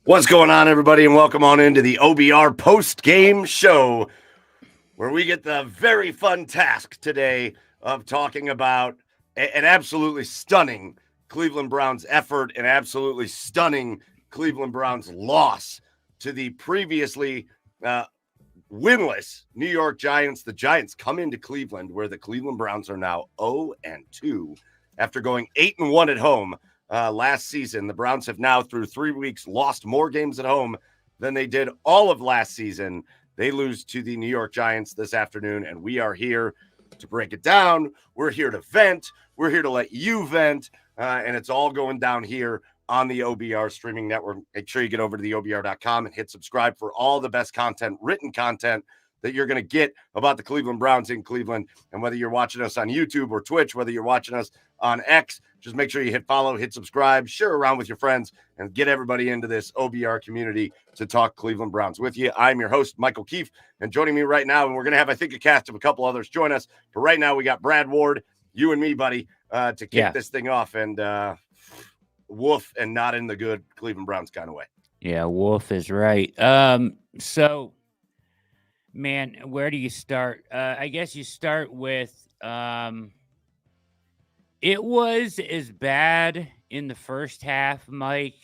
What's going on, everybody, and welcome on into the OBR post-game show, where we get the very fun task today of talking about an absolutely stunning Cleveland Browns effort, an absolutely stunning Cleveland Browns loss to the previously winless New York Giants. The Giants come into Cleveland, where the Cleveland Browns are now 0-2 after going 8-1 at home. Last season. The Browns have now, through 3 weeks, lost more games at home than they did all of last season. They lose to the New York Giants this afternoon, and we are here to break it down. We're here to vent. We're here to let you vent, and it's all going down here on the OBR streaming network. Make sure you get over to the OBR.com and hit subscribe for all the best content, written content, that you're going to get about the Cleveland Browns in Cleveland. And whether you're watching us on YouTube or Twitch, whether you're watching us on X, just make sure you hit follow, hit subscribe, share around with your friends, and get everybody into this OBR community to talk Cleveland Browns with you. I'm your host, Michael Keefe, and joining me right now, and we're going to have, I think, a cast of a couple others join us. But right now, we got Brad Ward, you and me, buddy, to kick this thing off. And woof, and not in the good Cleveland Browns kind of way. Yeah, Wolf is right. So, man, where do you start? I guess you start with it was as bad in the first half, Mike,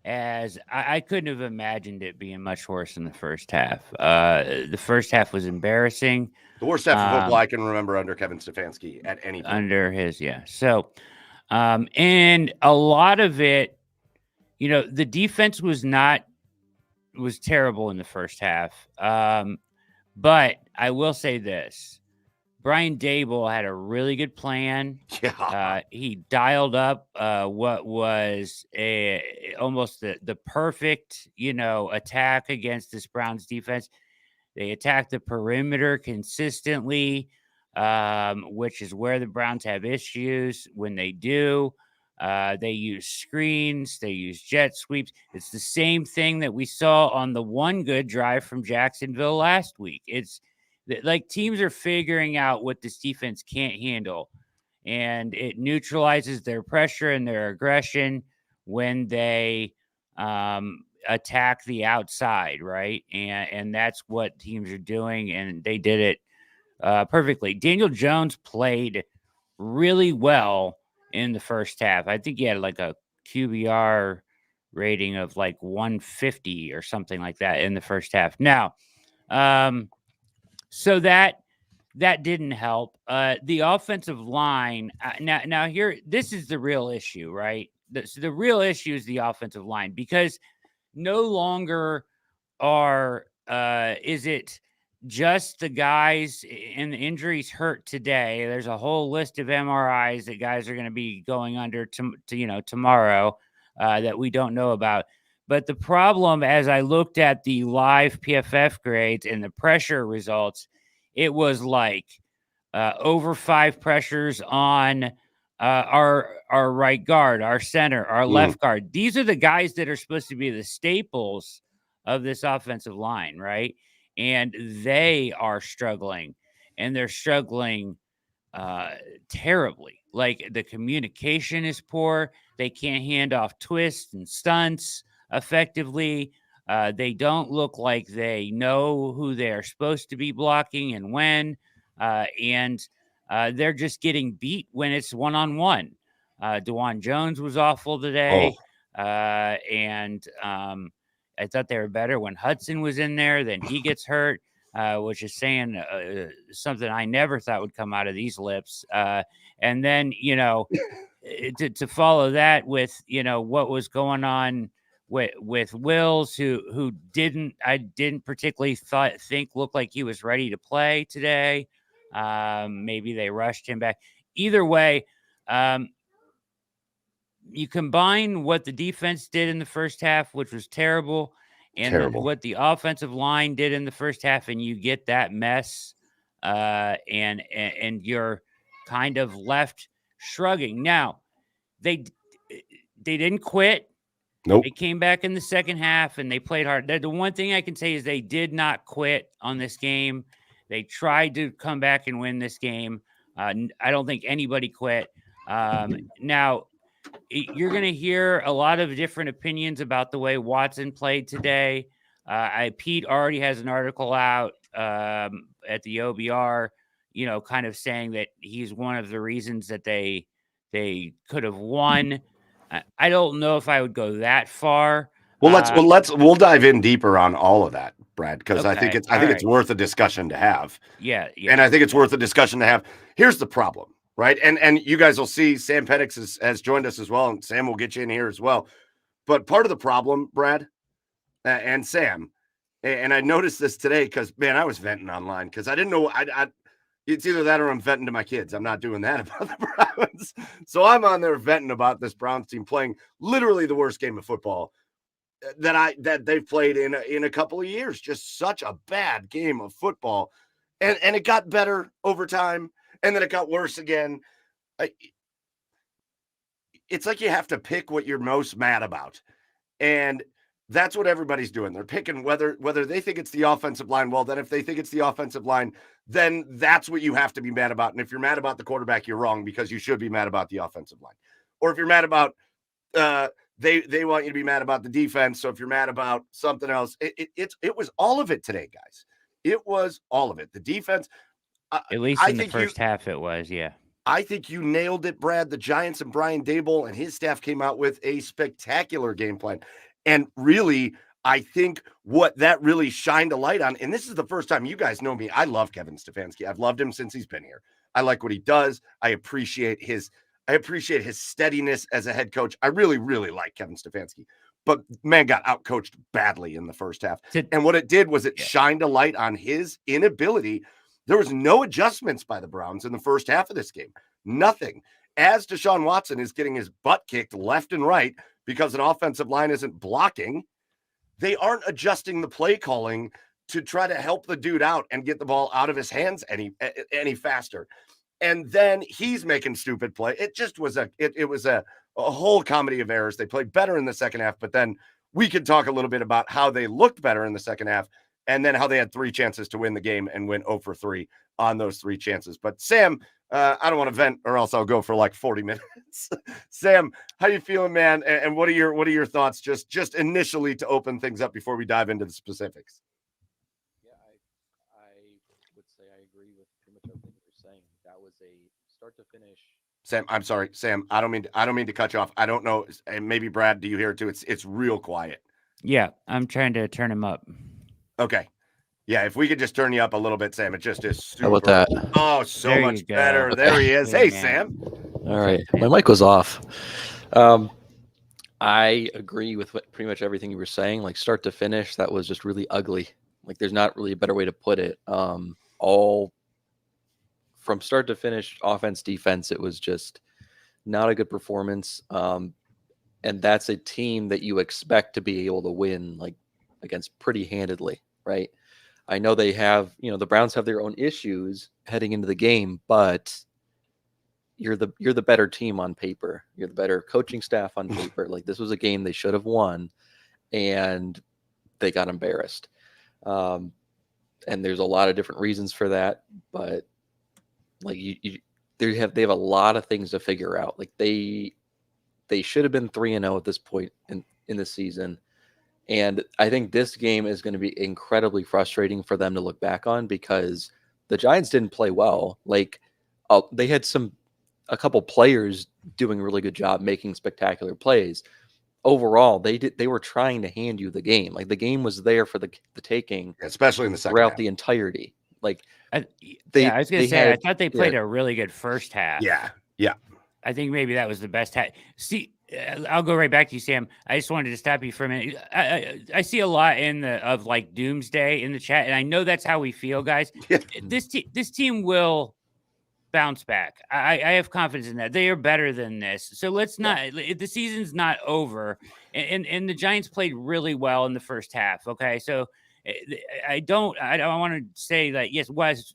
as I couldn't have imagined it being much worse in the first half. The first half was embarrassing. The worst half of football I can remember under Kevin Stefanski at any point. Under his, yeah. So, and a lot of it, the defense was terrible in the first half. But I will say this. Brian Daboll had a really good plan. Yeah. He dialed up what was almost the perfect, attack against this Browns defense. They attacked the perimeter consistently, which is where the Browns have issues when they do. They use screens. They use jet sweeps. It's the same thing that we saw on the one good drive from Jacksonville last week. It's like teams are figuring out what this defense can't handle, and it neutralizes their pressure and their aggression when they attack the outside, right? And that's what teams are doing, and they did it perfectly. Daniel Jones played really well in the first half. I think he had like a QBR rating of like 150 or something like that in the first half. Now, so that didn't help. The offensive line. Now here, this is the real issue, right? The real issue is the offensive line, because no longer is it just the guys and the injuries hurt today. There's a whole list of MRIs that guys are going to be going under tomorrow that we don't know about. But the problem, as I looked at the live PFF grades and the pressure results, it was like over 5 pressures on our right guard, our center, our left guard. These are the guys that are supposed to be the staples of this offensive line, right? And they are struggling, and they're struggling terribly. Like, the communication is poor. They can't hand off twists and stunts effectively. They don't look like they know who they are supposed to be blocking and when. And they're just getting beat when it's one-on-one. DeJuan Jones was awful today. And I thought they were better when Hudson was in there. Then he gets hurt, which is saying something I never thought would come out of these lips. And then, to follow that with, what was going on with Wills, who I didn't particularly think looked like he was ready to play today. Maybe they rushed him back. Either way, you combine what the defense did in the first half, which was terrible, and what the offensive line did in the first half, and you get that mess, and you're kind of left shrugging. Now, they didn't quit. Nope. They came back in the second half and they played hard. The one thing I can say is they did not quit on this game. They tried to come back and win this game. I don't think anybody quit. Now, you're going to hear a lot of different opinions about the way Watson played today. Pete already has an article out at the OBR, kind of saying that he's one of the reasons that they could have won. I don't know if I would go that far. We'll dive in deeper on all of that, Brad, because I think Okay. it's worth a discussion to have. Yeah. And I think it's worth a discussion to have. Here's the problem, right? And you guys will see Sam Penix has joined us as well, and Sam will get you in here as well. But part of the problem, Brad and Sam, and I noticed this today because, man, I was venting online because I didn't know. It's either that or I'm venting to my kids. I'm not doing that about the Browns. So I'm on there venting about this Browns team playing literally the worst game of football that they've played in a couple of years. Just such a bad game of football. And it got better over time, and then it got worse again. It's like you have to pick what you're most mad about. And that's what everybody's doing. They're picking whether they think it's the offensive line. Well, then if they think it's the offensive line, then that's what you have to be mad about. And if you're mad about the quarterback, you're wrong, because you should be mad about the offensive line. Or if you're mad about they want you to be mad about the defense. So if you're mad about something else, it was all of it today, guys. It was all of it. The defense. At least in the first half, it was, yeah. I think you nailed it, Brad. The Giants and Brian Daboll and his staff came out with a spectacular game plan. And really, I think what that really shined a light on, and this is the first time, you guys know me, I love Kevin Stefanski. I've loved him since he's been here. I like what he does. I appreciate his steadiness as a head coach. I really, really like Kevin Stefanski. But man got outcoached badly in the first half. And what it did was it shined a light on his inability. There was no adjustments by the Browns in the first half of this game. Nothing. As Deshaun Watson is getting his butt kicked left and right because an offensive line isn't blocking, they aren't adjusting the play calling to try to help the dude out and get the ball out of his hands any faster. And then he's making stupid play. It just was a whole comedy of errors. They played better in the second half, but then we could talk a little bit about how they looked better in the second half, and then how they had 3 chances to win the game and went 0 for 3 on those 3 chances. But Sam, I don't want to vent or else I'll go for like 40 minutes. Sam, how you feeling, man? And what are your thoughts just initially to open things up before we dive into the specifics? Yeah, I would say I agree with pretty much everything you're saying. That was a start to finish. Sam, I'm sorry, Sam. I don't mean to cut you off. I don't know. And maybe Brad, do you hear it too? It's real quiet. Yeah, I'm trying to turn him up. Okay. Yeah, if we could just turn you up a little bit, Sam, it just is super. How about that? Oh, so much better. There he is. Hey, Sam. All right. My mic was off. I agree with pretty much everything you were saying. Like start to finish, that was just really ugly. Like there's not really a better way to put it. All from start to finish, offense, defense, it was just not a good performance. And that's a team that you expect to be able to win like against pretty handedly, right? I know they have, the Browns have their own issues heading into the game, but you're the better team on paper. You're the better coaching staff on paper. Like this was a game they should have won, and they got embarrassed. And there's a lot of different reasons for that, but like they have a lot of things to figure out. Like they should have been 3-0 at this point in the season. And I think this game is going to be incredibly frustrating for them to look back on, because the Giants didn't play well. Like they had a couple players doing a really good job making spectacular plays. Overall, they were trying to hand you the game. Like the game was there for the taking, especially in the second throughout half. the entirety. Like I was going to say, I thought they played a really good first half. Yeah. I think maybe that was the best half. See, I'll go right back to you, Sam. I just wanted to stop you for a minute. I see a lot of like doomsday in the chat, and I know that's how we feel, guys. This team will bounce back. I have confidence in that. They are better than this. So let's not. The season's not over, and the Giants played really well in the first half. Okay, so I don't want to say that yes,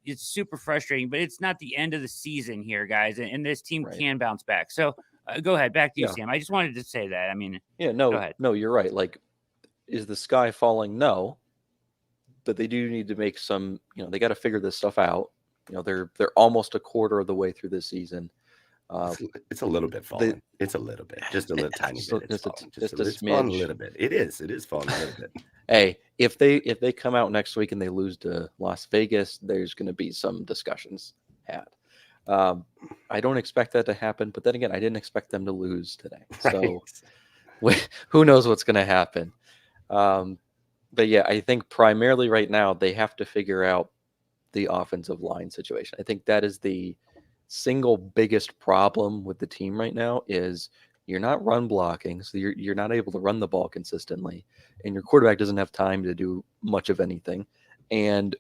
it's super frustrating, but it's not the end of the season here, guys, and this team can bounce back. So go ahead, back to you, Sam. I just wanted to say that. I mean, no, go ahead. No, you're right. Like, is the sky falling? No, but they do need to make some. They got to figure this stuff out. They're almost a quarter of the way through this season. It's a little bit falling. It's a little bit, just a little tiny bit. It's falling. Just a it's falling a smidge. little bit. It is falling a little bit. Hey, if they come out next week and they lose to Las Vegas, there's going to be some discussions had. I don't expect that to happen, but then again, I didn't expect them to lose today. So who knows what's going to happen? But yeah, I think primarily right now they have to figure out the offensive line situation. I think that is the single biggest problem with the team right now is you're not run blocking, so you're not able to run the ball consistently, and your quarterback doesn't have time to do much of anything, and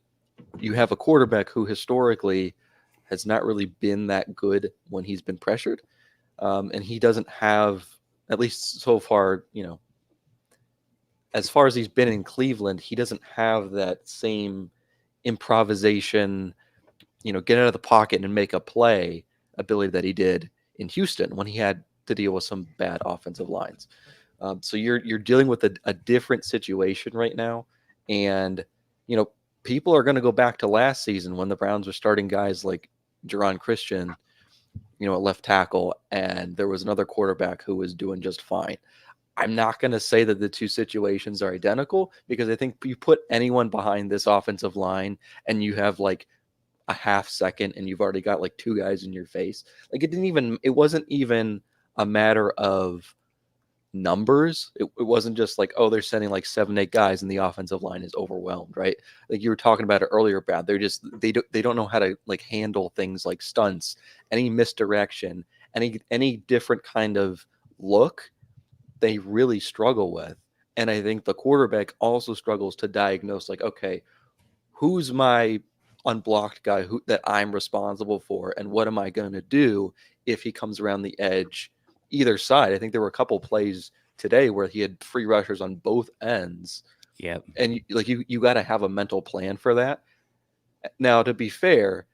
you have a quarterback who historically has not really been that good when he's been pressured, and he doesn't have, at least so far, as far as he's been in Cleveland, he doesn't have that same improvisation, get out of the pocket and make a play ability that he did in Houston when he had to deal with some bad offensive lines. So you're dealing with a different situation right now. And, people are going to go back to last season when the Browns were starting guys like Jerron Christian, at left tackle, and there was another quarterback who was doing just fine. I'm not going to say that the two situations are identical because I think you put anyone behind this offensive line and you have like a half second and you've already got like two guys in your face. Like it wasn't even a matter of numbers. It wasn't just like, oh, they're sending like 7-8 guys and the offensive line is overwhelmed, right? Like you were talking about it earlier, Brad. They don't know how to like handle things like stunts, any misdirection, any different kind of look. They really struggle with. And I think the quarterback also struggles to diagnose, like, okay, who's my unblocked guy that I'm responsible for, and what am I going to do if he comes around the edge either side? I think there were a couple plays today where he had free rushers on both ends. Yep. And you got to have a mental plan for that. Now, to be fair,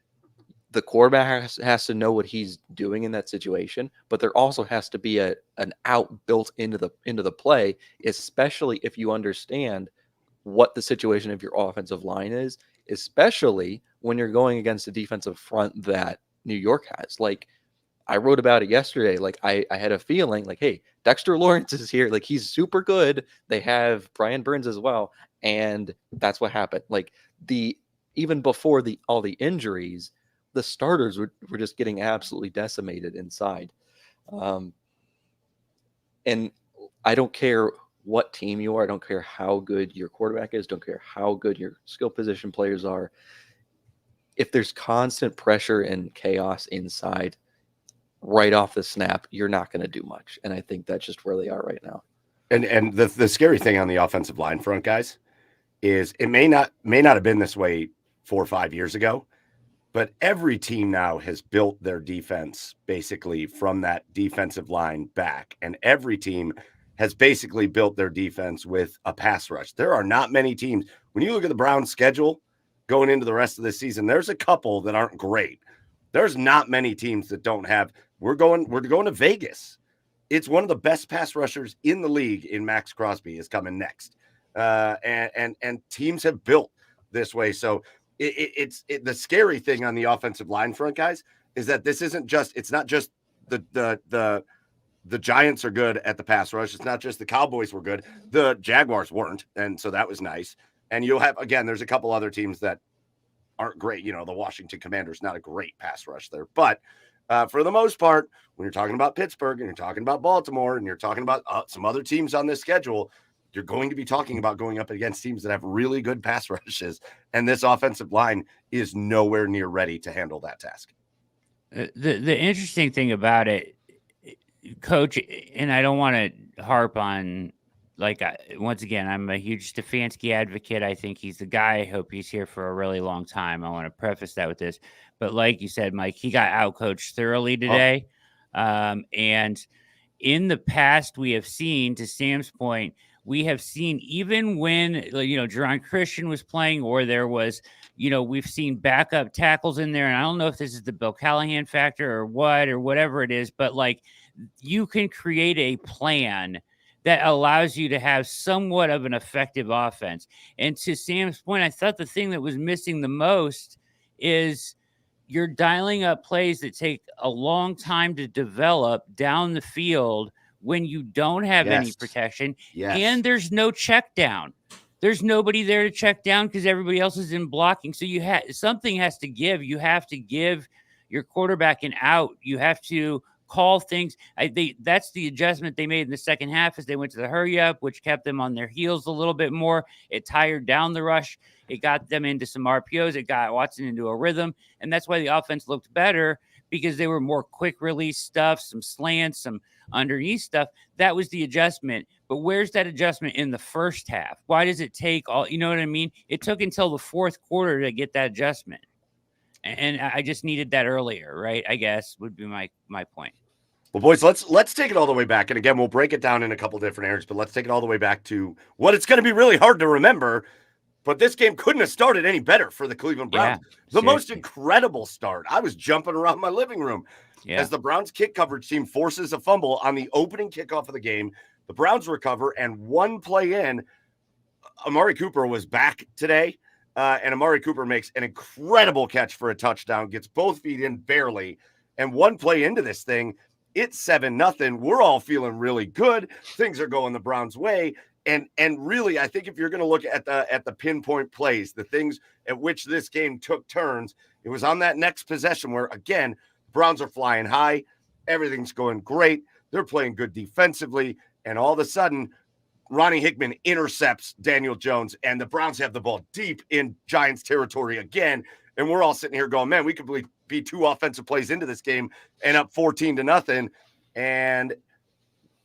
the quarterback has to know what he's doing in that situation, but there also has to be an out built into the play, especially if you understand what the situation of your offensive line is, especially when you're going against a defensive front that New York has. Like I wrote about it yesterday. Like I had a feeling like, hey, Dexter Lawrence is here. Like he's super good. They have Brian Burns as well. And that's what happened. Like even before all the injuries, the starters were just getting absolutely decimated inside. And I don't care what team you are. I don't care how good your quarterback is. Don't care how good your skill position players are. If there's constant pressure and chaos inside right off the snap, you're not going to do much. And I think that's just where they are right now. And the scary thing on the offensive line front, guys, is it may not have been this way 4 or 5 years ago, but every team now has built their defense basically from that defensive line back. And every team has basically built their defense with a pass rush. There are not many teams. When you look at the Browns schedule going into the rest of the season, there's a couple that aren't great. There's not many teams that don't have. We're going to Vegas. It's one of the best pass rushers in the league in Max Crosby is coming next. And teams have built this way. So it's the scary thing on the offensive line front, guys, is that this isn't just, it's not just the Giants are good at the pass rush. It's not just the Cowboys were good. The Jaguars weren't. And so that was nice. And you'll have, again, there's a couple other teams that aren't great. The Washington Commanders, not a great pass rush there, but for the most part, when you're talking about Pittsburgh and you're talking about Baltimore and you're talking about some other teams on this schedule, you're going to be talking about going up against teams that have really good pass rushes. And this offensive line is nowhere near ready to handle that task. The interesting thing about it, Coach, and I don't want to harp on, once again, I'm a huge Stefanski advocate. I think he's the guy. I hope he's here for a really long time. I want to preface that with this. But like you said, Mike, he got outcoached thoroughly today. And in the past, we have seen, to Sam's point, we have seen even when, Jerron Christian was playing, or there was, we've seen backup tackles in there. And I don't know if this is the Bill Callahan factor or whatever it is, but you can create a plan that allows you to have somewhat of an effective offense. And to Sam's point, I thought the thing that was missing the most is, you're dialing up plays that take a long time to develop down the field when you don't have any protection and there's no check down. There's nobody there to check down because everybody else is in blocking. So something has to give. You have to give your quarterback an out. You have to call things. That's the adjustment they made in the second half as they went to the hurry up, which kept them on their heels a little bit more. It tired down the rush. It got them into some RPOs. It got Watson into a rhythm. And that's why the offense looked better, because they were more quick release stuff, some slants, some underneath stuff. That was the adjustment. But where's that adjustment in the first half? Why does it take all, you know what I mean? It took until the fourth quarter to get that adjustment. And I just needed that earlier, right? I guess would be my point. Well, boys, let's take it all the way back. And again, we'll break it down in a couple different areas, but let's take it all the way back to what it's going to be really hard to remember. But this game couldn't have started any better for the Cleveland Browns. The most incredible start. I was jumping around my living room as the Browns kick coverage team forces a fumble on the opening kickoff of the game. The Browns recover, and one play in, Amari Cooper was back today, and Amari Cooper makes an incredible catch for a touchdown, gets both feet in barely, and one play into this thing, it's 7-0. We're all feeling really good. Things are going the Browns' way. And really, I think if you're going to look at the pinpoint plays, the things at which this game took turns, it was on that next possession where, again, the Browns are flying high. Everything's going great. They're playing good defensively. And all of a sudden, Ronnie Hickman intercepts Daniel Jones, and the Browns have the ball deep in Giants territory again. And we're all sitting here going, man, we could be 2 offensive plays into this game and up 14-0. And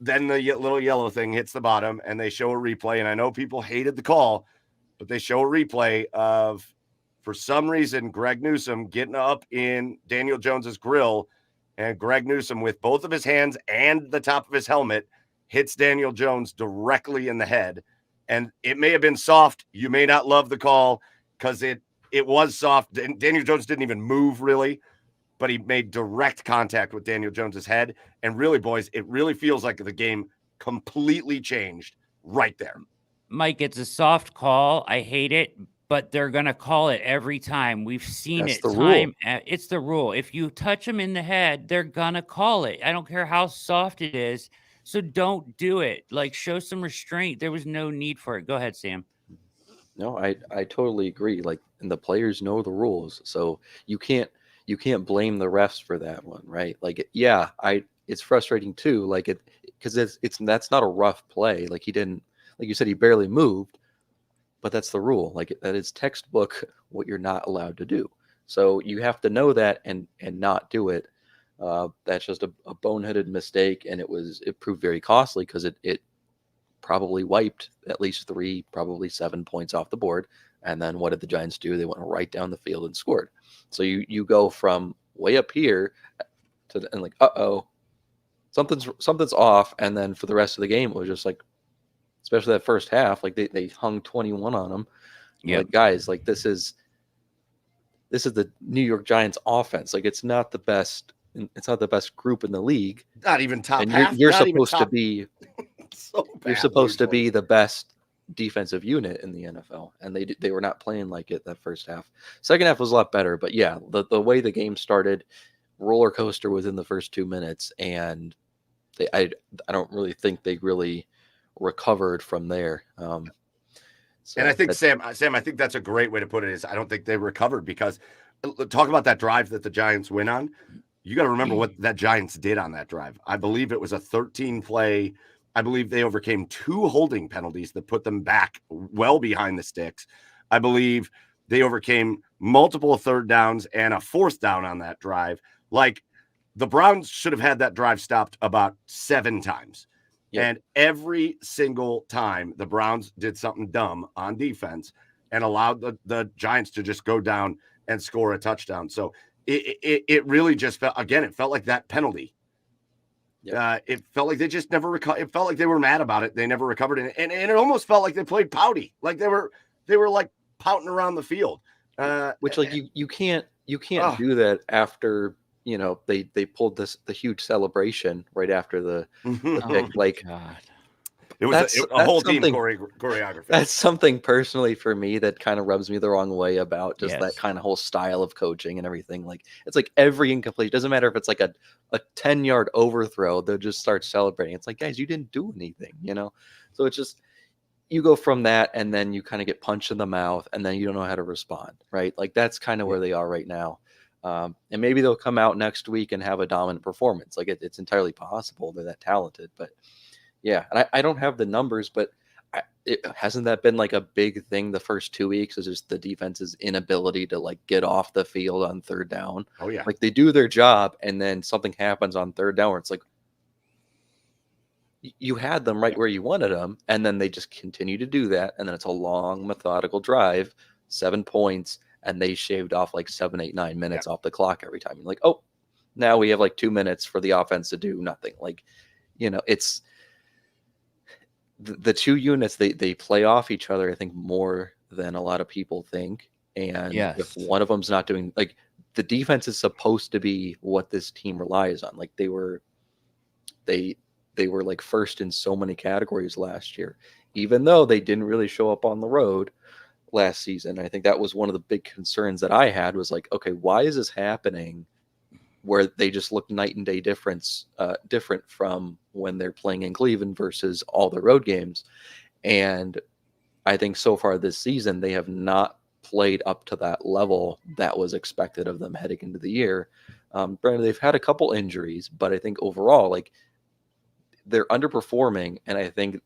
then the little yellow thing hits the bottom, and they show a replay. And I know people hated the call, but they show a replay of, for some reason, Greg Newsome getting up in Daniel Jones's grill, and Greg Newsome, with both of his hands and the top of his helmet, hits Daniel Jones directly in the head. And it may have been soft. You may not love the call because it was soft. Daniel Jones didn't even move really, but he made direct contact with Daniel Jones's head. And really, boys, it really feels like the game completely changed right there. Mike, it's a soft call. I hate it, but they're going to call it every time. We've seen That's it. the rule. It's the rule. If you touch them in the head, they're going to call it. I don't care how soft it is. So don't do it. Like, show some restraint. There was no need for it. Go ahead, Sam. No, I totally agree. Like, and the players know the rules, so you can't blame the refs for that one, right? Like, yeah, it's frustrating too. Like because that's not a rough play. Like, he didn't, like you said, he barely moved, but that's the rule. Like, that is textbook what you're not allowed to do. So you have to know that and not do it. That's just a boneheaded mistake, and it proved very costly because it probably wiped at least 3, probably 7 points off the board. And then what did the Giants do? They went right down the field and scored. So you go from way up here and like, something's off. And then for the rest of the game, it was just like, especially that first half, like they hung 21 on them. Yeah, like, guys, like this is the New York Giants offense. Like, it's not the best. It's not the best group in the league. Not even top and half. You're supposed to be. So bad, you're supposed to be the best defensive unit in the NFL, and they were not playing like it that first half. Second half was a lot better, but yeah, the way the game started, roller coaster within the first 2 minutes, and I don't really think they really recovered from there. So and I think Sam, I think that's a great way to put it. Is I don't think they recovered, because talk about that drive that the Giants went on. You got to remember what that Giants did on that drive. I believe it was a 13 play. I believe they overcame 2 holding penalties that put them back well behind the sticks. I believe they overcame multiple third downs and a 4th down on that drive. Like, the Browns should have had that drive stopped about 7 times. Yep. And every single time the Browns did something dumb on defense and allowed the Giants to just go down and score a touchdown. So it really just felt, again, it felt like that penalty. Yep. It felt like they just never recovered. It felt like they were mad about it. They never recovered it. And it almost felt like they played pouty. Like they were like pouting around the field. Which, like, you can't do that after, they pulled the huge celebration right after the pick. Like, God. It was a whole team something choreography. That's something personally for me that kind of rubs me the wrong way about just that Yes. kind of whole style of coaching and everything. Like it's like every incomplete, doesn't matter if it's like a 10-yard overthrow, they'll just start celebrating. It's like, guys, you didn't do anything, you know? So it's just you go from that and then you kind of get punched in the mouth and then you don't know how to respond, right? Like that's kind of where they are right now. And maybe they'll come out next week and have a dominant performance. Like it's entirely possible they're that talented, but yeah. And I don't have the numbers, but hasn't that been like a big thing the first 2 weeks, is just the defense's inability to like get off the field on third down. Oh yeah. Like they do their job and then something happens on third down where it's like, you had them right where you wanted them, and then they just continue to do that, and then it's a long methodical drive, 7 points, and they shaved off like 7, 8, 9 minutes off the clock every time. You're like, oh, now we have like 2 minutes for the offense to do nothing. Like, you know, it's the two units, they play off each other, I think, more than a lot of people think. And if one of them's not doing, like, the defense is supposed to be what this team relies on. Like they were like first in so many categories last year, even though they didn't really show up on the road last season. I think that was one of the big concerns that I had, was like, okay, why is this happening where they just look night and day different from when they're playing in Cleveland versus all the road games? And I think so far this season, they have not played up to that level that was expected of them heading into the year. Brandon, they've had a couple injuries, but I think overall, like, they're underperforming, and I think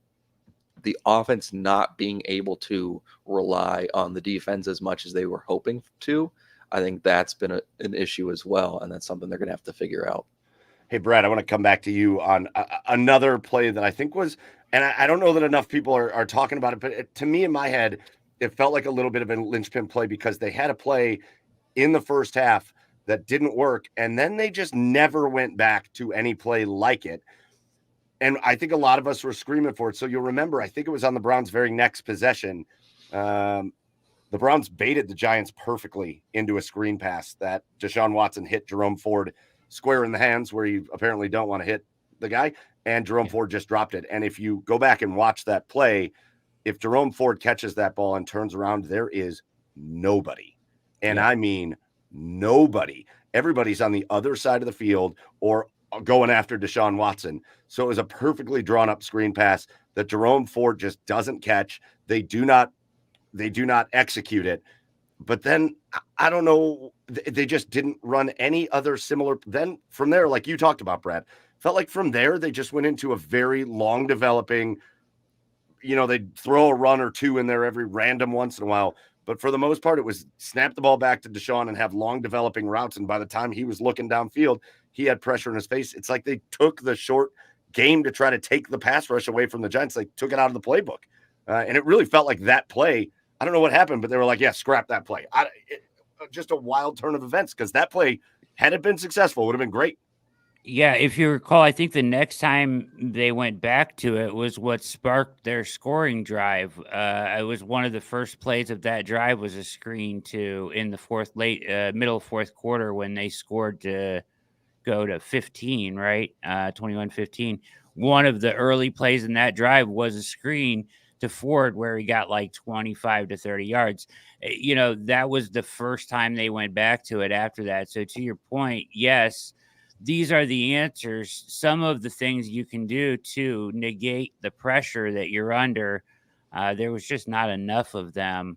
the offense not being able to rely on the defense as much as they were hoping to, I think that's been an issue as well, and that's something they're going to have to figure out. Hey, Brad, I want to come back to you on another play that I think was, and I don't know that enough people are talking about it, but to me in my head, it felt like a little bit of a linchpin play, because they had a play in the first half that didn't work, and then they just never went back to any play like it. And I think a lot of us were screaming for it. So you'll remember, I think it was on the Browns' very next possession. The Browns baited the Giants perfectly into a screen pass that Deshaun Watson hit Jerome Ford square in the hands, where you apparently don't want to hit the guy. And Jerome Ford just dropped it. And if you go back and watch that play, if Jerome Ford catches that ball and turns around, there is nobody. And I mean, nobody. Everybody's on the other side of the field or going after Deshaun Watson. So it was a perfectly drawn up screen pass that Jerome Ford just doesn't catch. They do not execute it. But then I don't know, they just didn't run any other similar. Then from there, like you talked about, Brad, felt like from there they just went into a very long developing, they'd throw a run or two in there every random once in a while. But for the most part, it was snap the ball back to Deshaun and have long developing routes. And by the time he was looking downfield, he had pressure in his face. It's like they took the short game to try to take the pass rush away from the Giants. They took it out of the playbook. And it really felt like that play. I don't know what happened, but they were like, yeah, scrap that play. Just a wild turn of events, because that play, had it been successful, would have been great. Yeah, if you recall, I think the next time they went back to it was what sparked their scoring drive. It was one of the first plays of that drive was a screen in the middle fourth quarter, when they scored to go to 15, right? 21-15. One of the early plays in that drive was a screen to Ford where he got like 25 to 30 yards. That was the first time they went back to it after that. So to your point, yes, these are the answers. Some of the things you can do to negate the pressure that you're under. There was just not enough of them.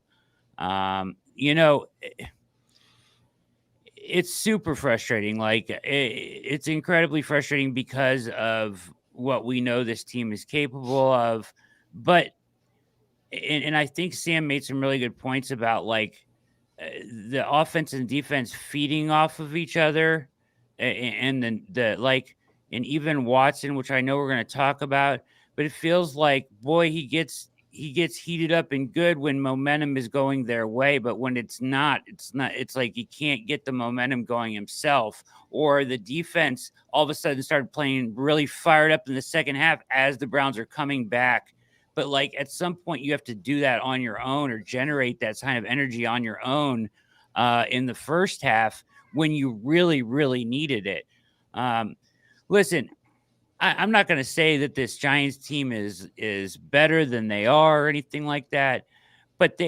It's super frustrating. Like it's incredibly frustrating because of what we know this team is capable of. But, and I think Sam made some really good points about like the offense and defense feeding off of each other. And then and even Watson, which I know we're going to talk about, but it feels like, boy, he gets heated up and good when momentum is going their way. But when it's not, it's like he can't get the momentum going himself, or the defense all of a sudden started playing really fired up in the second half as the Browns are coming back. But like at some point you have to do that on your own, or generate that kind of energy on your own in the first half when you really, really needed it. Listen, I'm not going to say that this Giants team is better than they are or anything like that, but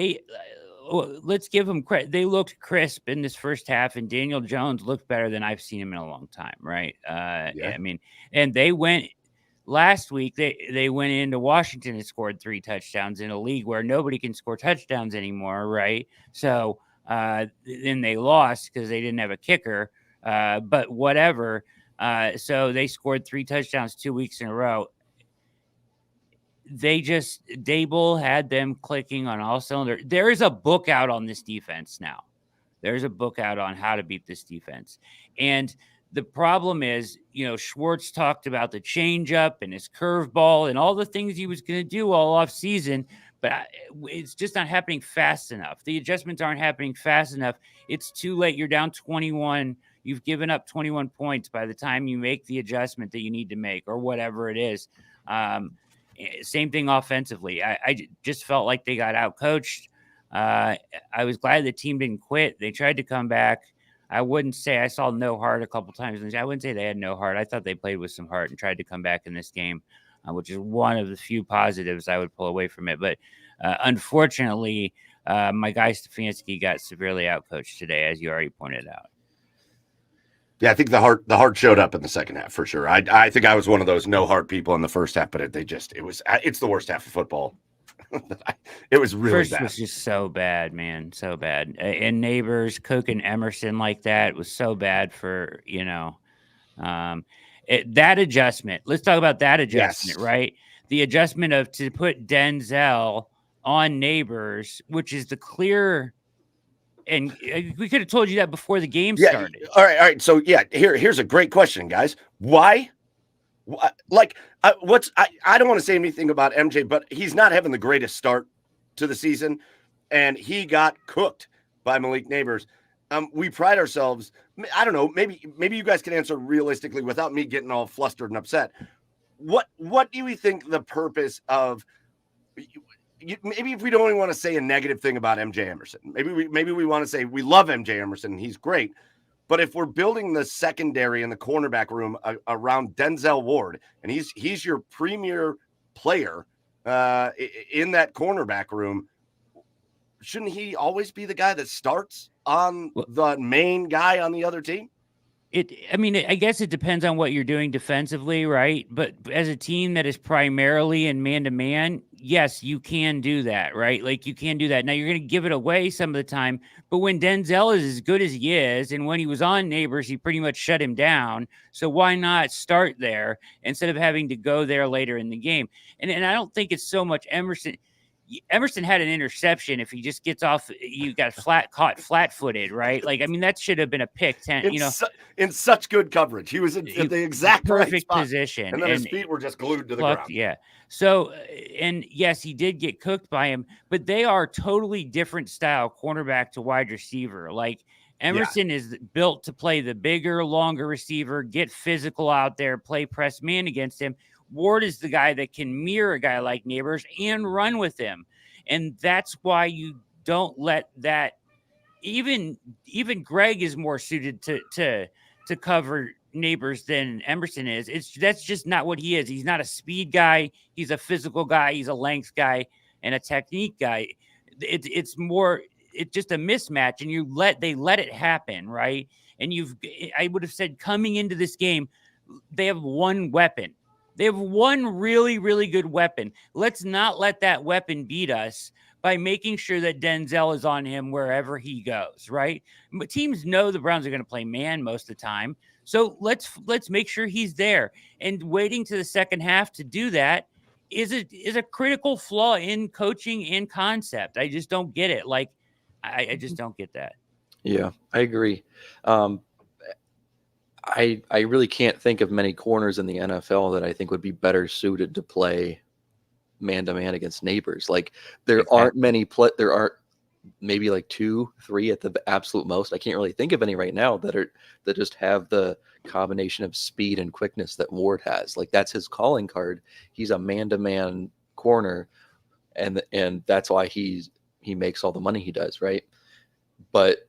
let's give them credit. They looked crisp in this first half, and Daniel Jones looked better than I've seen him in a long time, right? Yeah. I mean, and they went last week. They went into Washington and scored 3 touchdowns in a league where nobody can score touchdowns anymore, right? So then they lost because they didn't have a kicker. But whatever. So they scored 3 touchdowns 2 weeks in a row. Dable had them clicking on all cylinders. There is a book out on this defense now. There's a book out on how to beat this defense. And the problem is, Schwartz talked about the changeup and his curveball and all the things he was going to do all off season, but it's just not happening fast enough. The adjustments aren't happening fast enough. It's too late. You're down 21. You've given up 21 points by the time you make the adjustment that you need to make or whatever it is. Same thing offensively. I just felt like they got outcoached. I was glad the team didn't quit. They tried to come back. I wouldn't say I saw no heart a couple times. I wouldn't say they had no heart. I thought they played with some heart and tried to come back in this game, which is one of the few positives I would pull away from it. But unfortunately, my guy Stefanski got severely outcoached today, as you already pointed out. Yeah, I think the heart showed up in the second half for sure. I think I was one of those no heart people in the first half, but it's the worst half of football. It was really first bad. Was just so bad, man, so bad. And Neighbors, Cook, and Emerson like that was so bad for that adjustment. Let's talk about that adjustment, Yes. right? The adjustment to put Denzel on Neighbors, which is the clear. And we could have told you that before the game started. All right. So here's a great question, guys. Why? I don't want to say anything about MJ, but he's not having the greatest start to the season, and he got cooked by Malik Neighbors. We pride ourselves. I don't know. Maybe you guys can answer realistically without me getting all flustered and upset. What do we think the purpose of? Maybe if we don't even want to say a negative thing about MJ Emerson, maybe we want to say we love MJ Emerson. He's great. But if we're building the secondary and the cornerback room around Denzel Ward, and he's your premier player in that cornerback room, shouldn't he always be the guy that starts on the main guy on the other team? I guess it depends on what you're doing defensively, right? But as a team that is primarily in man-to-man, yes, you can do that, right? Like, you can do that. Now, you're going to give it away some of the time, but when Denzel is as good as he is, and when he was on Neighbors, he pretty much shut him down. So why not start there instead of having to go there later in the game? And I don't think it's so much Emerson. Emerson had an interception. If he just gets off, you got caught flat-footed, right? Like, that should have been a pick 10. In such good coverage, he was in the exact perfect right position, and then his feet were just glued to the ground. Yeah. So, and yes, he did get cooked by him, but they are totally different style cornerback to wide receiver. Like, Emerson is built to play the bigger, longer receiver, get physical out there, play press man against him. Ward is the guy that can mirror a guy like Neighbors and run with him. And that's why you don't let that. Even Greg is more suited to cover Neighbors than Emerson is. That's just not what he is. He's not a speed guy. He's a physical guy. He's a length guy and a technique guy. It's just a mismatch, and they let it happen, right? And I would have said coming into this game, they have one weapon. They have one really, really good weapon. Let's not let that weapon beat us by making sure that Denzel is on him wherever he goes, right? But teams know the Browns are going to play man most of the time. So let's make sure he's there. And waiting to the second half to do that is a critical flaw in coaching and concept. I just don't get it. Like, I just don't get that. Yeah, I agree. I really can't think of many corners in the NFL that I think would be better suited to play man-to-man against Neighbors. Like, there aren't many there aren't maybe like 2, 3 at the absolute most. I can't really think of any right now that just have the combination of speed and quickness that Ward has. Like, that's his calling card. He's a man-to-man corner, and that's why he makes all the money he does, right? But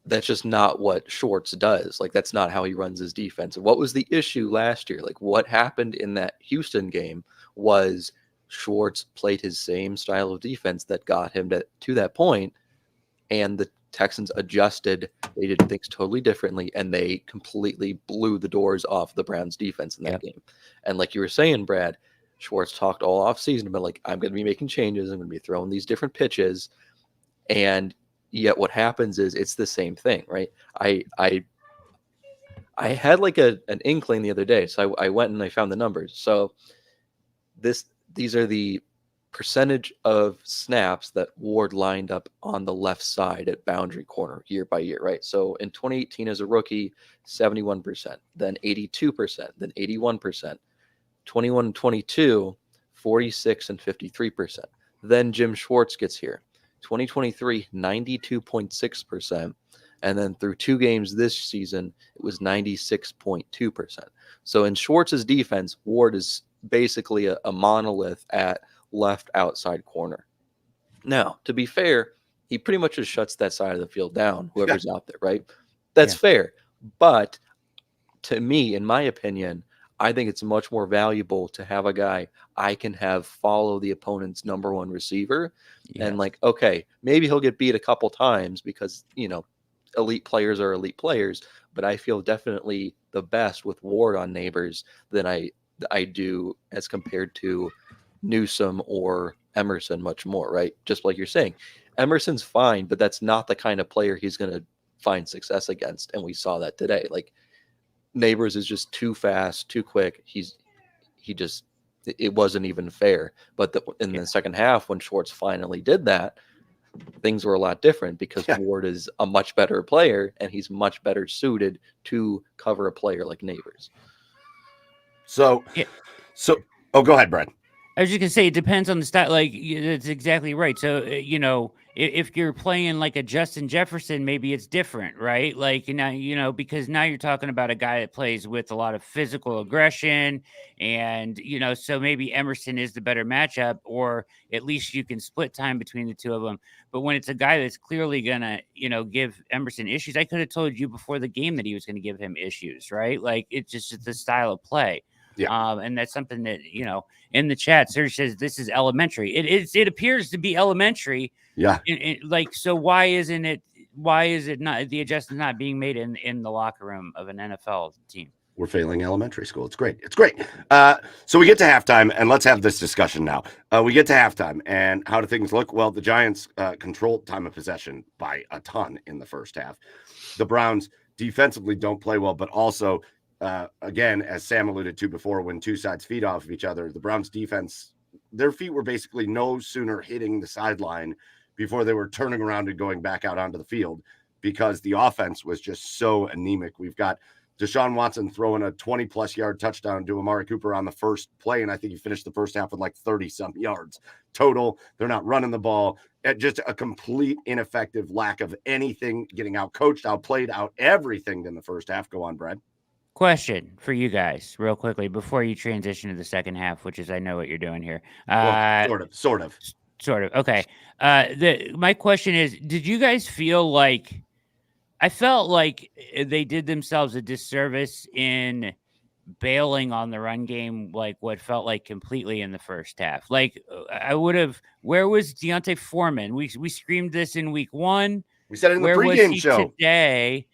that's just not what Schwartz does. Like, that's not how he runs his defense. And what was the issue last year? Like, what happened in that Houston game was Schwartz played his same style of defense that got him to that point, and the Texans adjusted. They did things totally differently, and they completely blew the doors off the Browns defense in that game. And like you were saying, Brad, Schwartz talked all offseason about, like, I'm going to be making changes. I'm going to be throwing these different pitches. And yet what happens is it's the same thing, right? I had like an inkling the other day. So I went and I found the numbers. So these are the percentage of snaps that Ward lined up on the left side at boundary corner year by year, right? So in 2018 as a rookie, 71%, then 82%, then 81%, 21-22, 46 and 53%. Then Jim Schwartz gets here. 2023, 92.6%. And then through 2 games this season, it was 96.2%. So in Schwartz's defense, Ward is basically a monolith at left outside corner. Now, to be fair, he pretty much just shuts that side of the field down, whoever's out there, right? That's fair. But to me, in my opinion, I think it's much more valuable to have a guy I can have follow the opponent's number one receiver. And like, okay, maybe he'll get beat a couple times because, elite players are elite players, but I feel definitely the best with Ward on Neighbors than I do as compared to Newsome or Emerson much more, right? Just like you're saying, Emerson's fine, but that's not the kind of player he's going to find success against. And we saw that today. Like, Neighbors is just too fast, too quick. It wasn't even fair. But in the second half, when Schwartz finally did that, things were a lot different because Ward is a much better player and he's much better suited to cover a player like Neighbors. So, go ahead, Brad. I was just gonna say it depends on the style. Like, that's exactly right. So if you're playing like a Justin Jefferson, maybe it's different, right? Like now, because now you're talking about a guy that plays with a lot of physical aggression, and so maybe Emerson is the better matchup, or at least you can split time between the two of them. But when it's a guy that's clearly gonna give Emerson issues, I could have told you before the game that he was gonna give him issues, right? Like, it's just the style of play. Yeah. And that's something that, in the chat, Serge says this is elementary. It appears to be elementary. Yeah. So why is it not, the adjustment not being made in the locker room of an NFL team? We're failing elementary school. It's great. So we get to halftime, and let's have this discussion now. We get to halftime, and how do things look? Well, the Giants controlled time of possession by a ton in the first half. The Browns defensively don't play well, but also again, as Sam alluded to before, when two sides feed off of each other, the Browns defense, their feet were basically no sooner hitting the sideline before they were turning around and going back out onto the field because the offense was just so anemic. We've got Deshaun Watson throwing a 20-plus yard touchdown to Amari Cooper on the first play, and I think he finished the first half with like 30-some yards total. They're not running the ball. Just a complete ineffective lack of anything, getting out-coached, outplayed, out everything in the first half. Go on, Brad. Question for you guys, real quickly, before you transition to the second half, which is I know what you're doing here. Sort of. Okay. My question is, did you guys feel like I felt like they did themselves a disservice in bailing on the run game, like what felt like completely in the first half? Like, I would have. Where was Deontay Foreman? We screamed this in week 1. We said it in the pregame show today.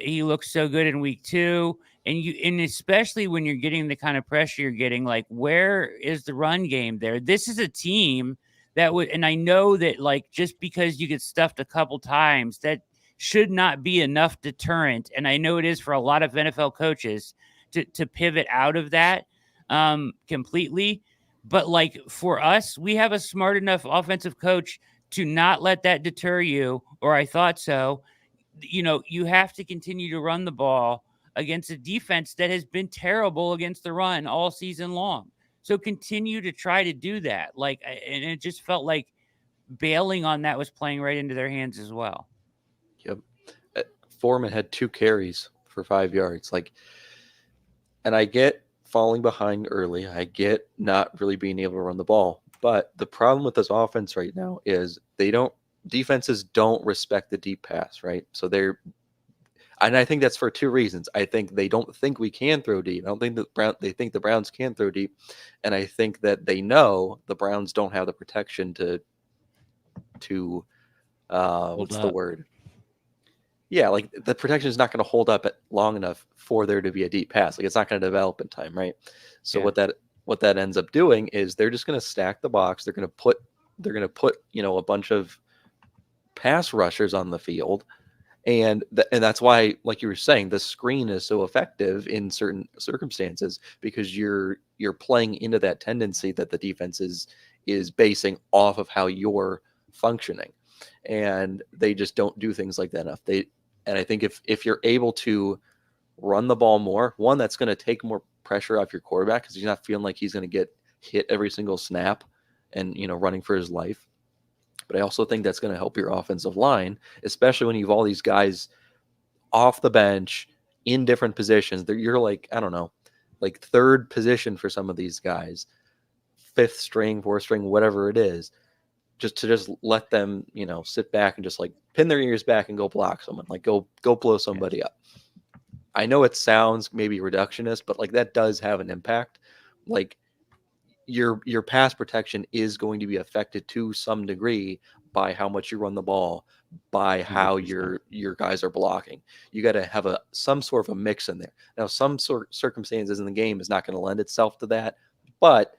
He looks so good in week 2, and especially when you're getting the kind of pressure you're getting, like, where is the run game there? This is a team that would, and I know that, like, just because you get stuffed a couple times, that should not be enough deterrent. And I know it is for a lot of NFL coaches to pivot out of that completely. But like, for us, we have a smart enough offensive coach to not let that deter you, or I thought so. You have to continue to run the ball against a defense that has been terrible against the run all season long. So continue to try to do that. Like, and it just felt like bailing on that was playing right into their hands as well. Yep. Foreman had 2 carries for 5 yards. Like, and I get falling behind early. I get not really being able to run the ball. But the problem with this offense right now is they don't defenses don't respect the deep pass, right? So and I think that's for two reasons. I think they don't think we can throw deep. I don't think they think the Browns can throw deep, and I think that they know the Browns don't have the protection to what's the word? Yeah, like the protection is not going to hold up long enough for there to be a deep pass. Like it's not going to develop in time, right? So what that ends up doing is they're just going to stack the box. They're going to put a bunch of pass rushers on the field. And that's why, like you were saying, the screen is so effective in certain circumstances, because you're playing into that tendency that the defense is basing off of how you're functioning, and they just don't do things like that enough. And I think if you're able to run the ball more, one, that's going to take more pressure off your quarterback because he's not feeling like he's going to get hit every single snap and running for his life. But I also think that's going to help your offensive line, especially when you have all these guys off the bench in different positions. You're like, I don't know, like third position for some of these guys, fifth string, fourth string, whatever it is, just let them, sit back and just like pin their ears back and go block someone, like go blow somebody up. I know it sounds maybe reductionist, but like that does have an impact. Like, your pass protection is going to be affected to some degree by how much you run the ball, by how 100%. your guys are blocking. You got to have some sort of a mix in there. Now, some circumstances in the game is not going to lend itself to that, but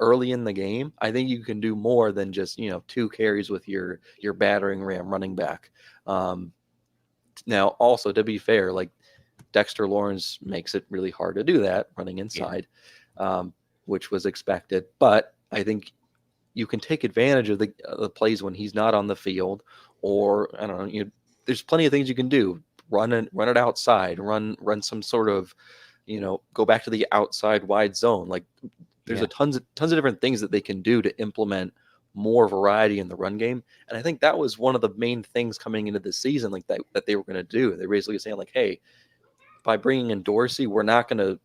early in the game, I think you can do more than just 2 carries with your battering ram running back. Now, also to be fair, like Dexter Lawrence makes it really hard to do that running inside. Yeah. Which was expected, but I think you can take advantage of the plays when he's not on the field, or I don't know. There's plenty of things you can do. Run it outside. Run some sort of, go back to the outside wide zone. Like there's tons of different things that they can do to implement more variety in the run game. And I think that was one of the main things coming into the season, like that they were going to do. They're basically saying like, hey, by bringing in Dorsey, we're not going to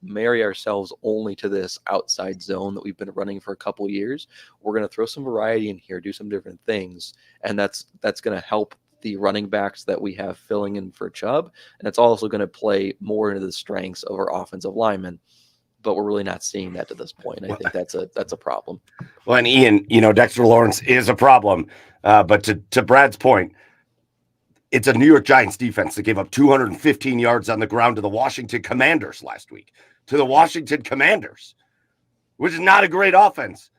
marry ourselves only to this outside zone that we've been running for a couple years. We're going to throw some variety in here, do some different things, and that's going to help the running backs that we have filling in for Chubb, and it's also going to play more into the strengths of our offensive linemen. But we're really not seeing that to this point. I think that's a problem. Well, and Ian, Dexter Lawrence is a problem, but to Brad's point, it's a New York Giants defense that gave up 215 yards on the ground to the Washington Commanders last week. To the Washington Commanders, which is not a great offense,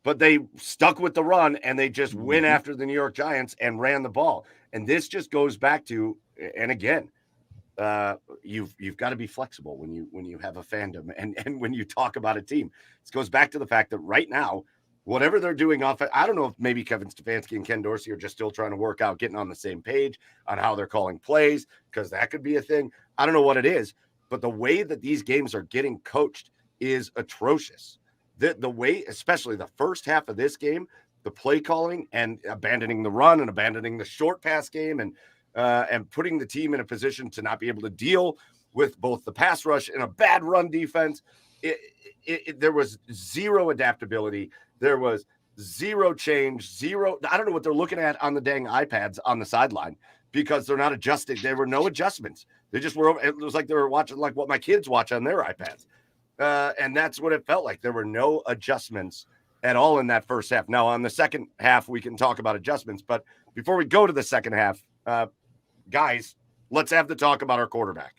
but they stuck with the run and they just went after the New York Giants and ran the ball. And this just goes back to, and again, you've got to be flexible when you have a fandom and when you talk about a team. This goes back to the fact that right now, whatever they're doing off, I don't know if maybe Kevin Stefanski and Ken Dorsey are just still trying to work out getting on the same page on how they're calling plays, because that could be a thing. I don't know what it is, but the way that these games are getting coached is atrocious. The way, especially the first half of this game, the play calling and abandoning the run and abandoning the short pass game and putting the team in a position to not be able to deal with both the pass rush and a bad run defense. There was zero adaptability. There was zero change, zero. I don't know what they're looking at on the dang iPads on the sideline, because they're not adjusting. There were no adjustments. They just were. It was like they were watching like what my kids watch on their iPads. And that's what it felt like. There were no adjustments at all in that first half. Now, on the second half, we can talk about adjustments. But before we go to the second half, guys, let's have the talk about our quarterback.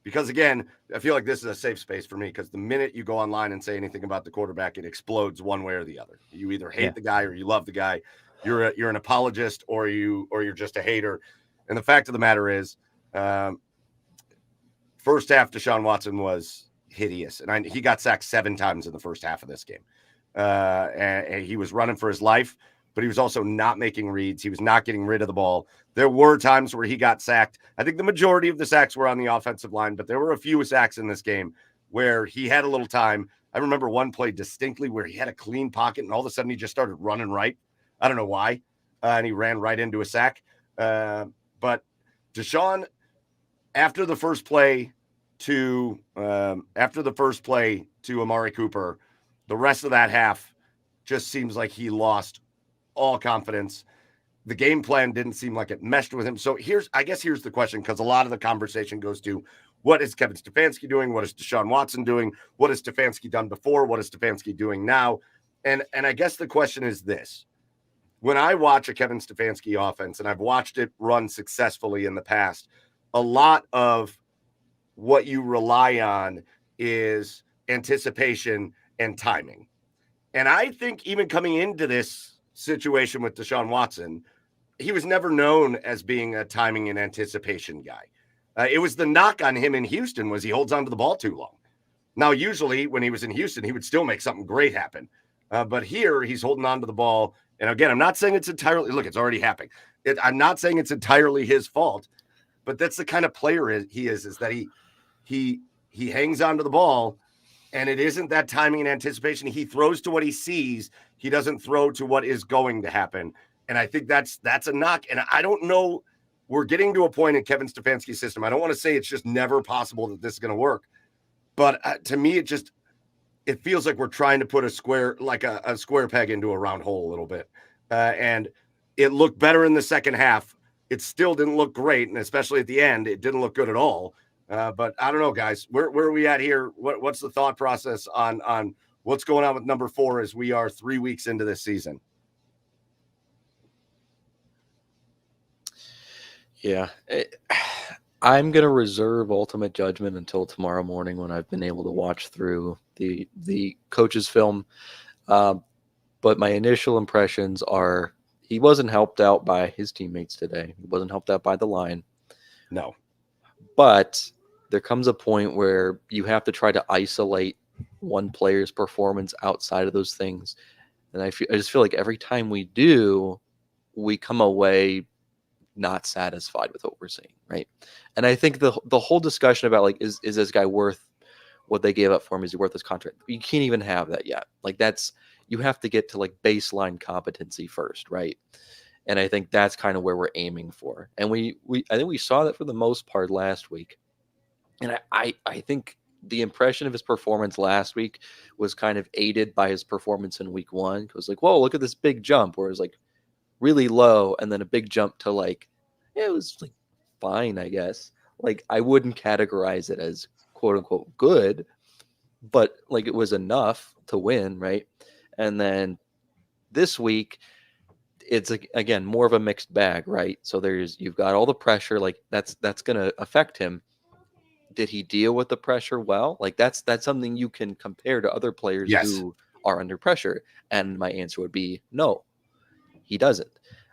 Because, again, I feel like this is a safe space for me, because the minute you go online and say anything about the quarterback, it explodes one way or the other. You either hate the guy or you love the guy. You're an apologist or you're just a hater. And the fact of the matter is, first half, Deshaun Watson was hideous. And he got sacked 7 times in the first half of this game. And he was running for his life, but he was also not making reads. He was not getting rid of the ball. There were times where he got sacked. I think the majority of the sacks were on the offensive line, but there were a few sacks in this game where he had a little time. I remember one play distinctly where he had a clean pocket and all of a sudden he just started running right. I don't know why. And he ran right into a sack. But Deshaun, after the first play to Amari Cooper, the rest of that half just seems like he lost all confidence. The game plan didn't seem like it meshed with him. So here's the question, because a lot of the conversation goes to, what is Kevin Stefanski doing? What is Deshaun Watson doing? What has Stefanski done before? What is Stefanski doing now? And I guess the question is this. When I watch a Kevin Stefanski offense, and I've watched it run successfully in the past, a lot of what you rely on is anticipation and timing. And I think even coming into this situation with Deshaun Watson, he was never known as being a timing and anticipation guy. It was the knock on him in Houston was he holds onto the ball too long. Now, usually when he was in Houston, he would still make something great happen. But here he's holding on to the ball. And again, I'm not saying it's entirely, look, it's already happening. I'm not saying it's entirely his fault, but that's the kind of player he is that he hangs onto the ball, and it isn't that timing and anticipation. He throws to what he sees. He doesn't throw to what is going to happen. And I think that's a knock. And I don't know, we're getting to a point in Kevin Stefanski's system. I don't want to say it's just never possible that this is going to work. But to me, it feels like we're trying to put a square peg into a round hole a little bit. And it looked better in the second half. It still didn't look great. And especially at the end, it didn't look good at all. But I don't know, guys, where are we at here? What's the thought process on what's going on with number 4 as we are 3 weeks into this season? Yeah, I'm going to reserve ultimate judgment until tomorrow morning when I've been able to watch through the coach's film. But my initial impressions are he wasn't helped out by his teammates today. He wasn't helped out by the line. No. But there comes a point where you have to try to isolate one player's performance outside of those things. And I just feel like every time we do, we come away not satisfied with what we're seeing, right? And I think the whole discussion about, like, is this guy worth what they gave up for him? Is he worth his contract? You can't even have that yet. Like, you have to get to like baseline competency first, right? And I think that's kind of where we're aiming for. And I think we saw that for the most part last week. And I think the impression of his performance last week was kind of aided by his performance in week 1. It was like, whoa, look at this big jump, where it was like really low and then a big jump to like, it was like fine, I guess. Like, I wouldn't categorize it as quote unquote good, but like it was enough to win, right? And then this week, it's like, again, more of a mixed bag, right? So you've got all the pressure, like that's going to affect him. Did he deal with the pressure well? Like that's something you can compare to other players who are under pressure. And my answer would be no, he doesn't.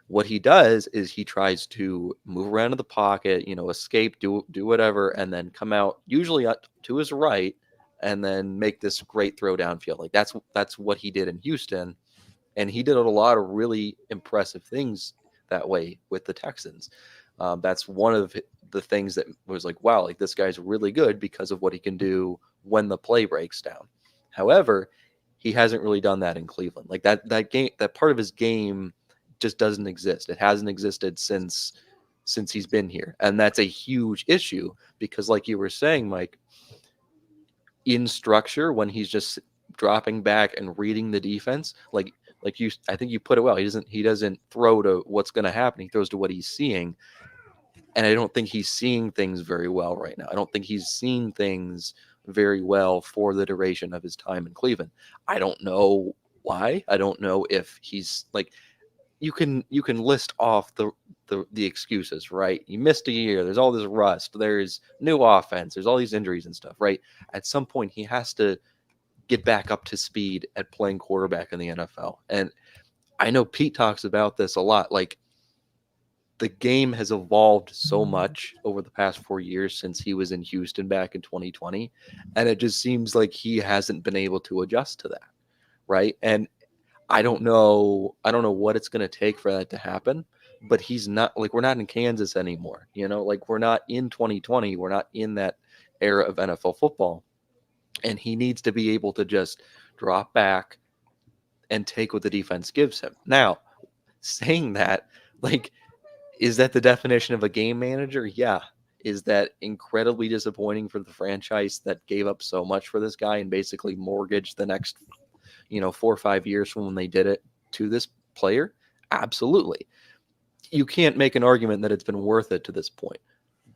What he does is he tries to move around in the pocket, escape, do whatever, and then come out usually up to his right and then make this great throw downfield. Like that's what he did in Houston. And he did a lot of really impressive things that way with the Texans. That's one of the things that was like, wow, like this guy's really good because of what he can do when the play breaks down. However, he hasn't really done that in Cleveland. Like that game, that part of his game just doesn't exist. It hasn't existed since he's been here. And that's a huge issue because, like you were saying, Mike, in structure, when he's just dropping back and reading the defense, I think you put it well. He doesn't throw to what's going to happen. He throws to what he's seeing. And I don't think he's seeing things very well right now. I don't think he's seen things very well for the duration of his time in Cleveland. I don't know why. I don't know if he's like, you can list off the excuses, right? You missed a year. There's all this rust. There's new offense. There's all these injuries and stuff, right? At some point, he has to get back up to speed at playing quarterback in the NFL. And I know Pete talks about this a lot. Like, the game has evolved so much over the past 4 years since he was in Houston back in 2020. And it just seems like he hasn't been able to adjust to that, right? And I don't know what it's going to take for that to happen, but he's not, like, we're not in Kansas anymore, like we're not in 2020. We're not in that era of NFL football. And he needs to be able to just drop back and take what the defense gives him. Now, saying that, like, is that the definition of a game manager? Yeah. Is that incredibly disappointing for the franchise that gave up so much for this guy and basically mortgaged the next, 4 or 5 years from when they did it to this player? Absolutely. You can't make an argument that it's been worth it to this point.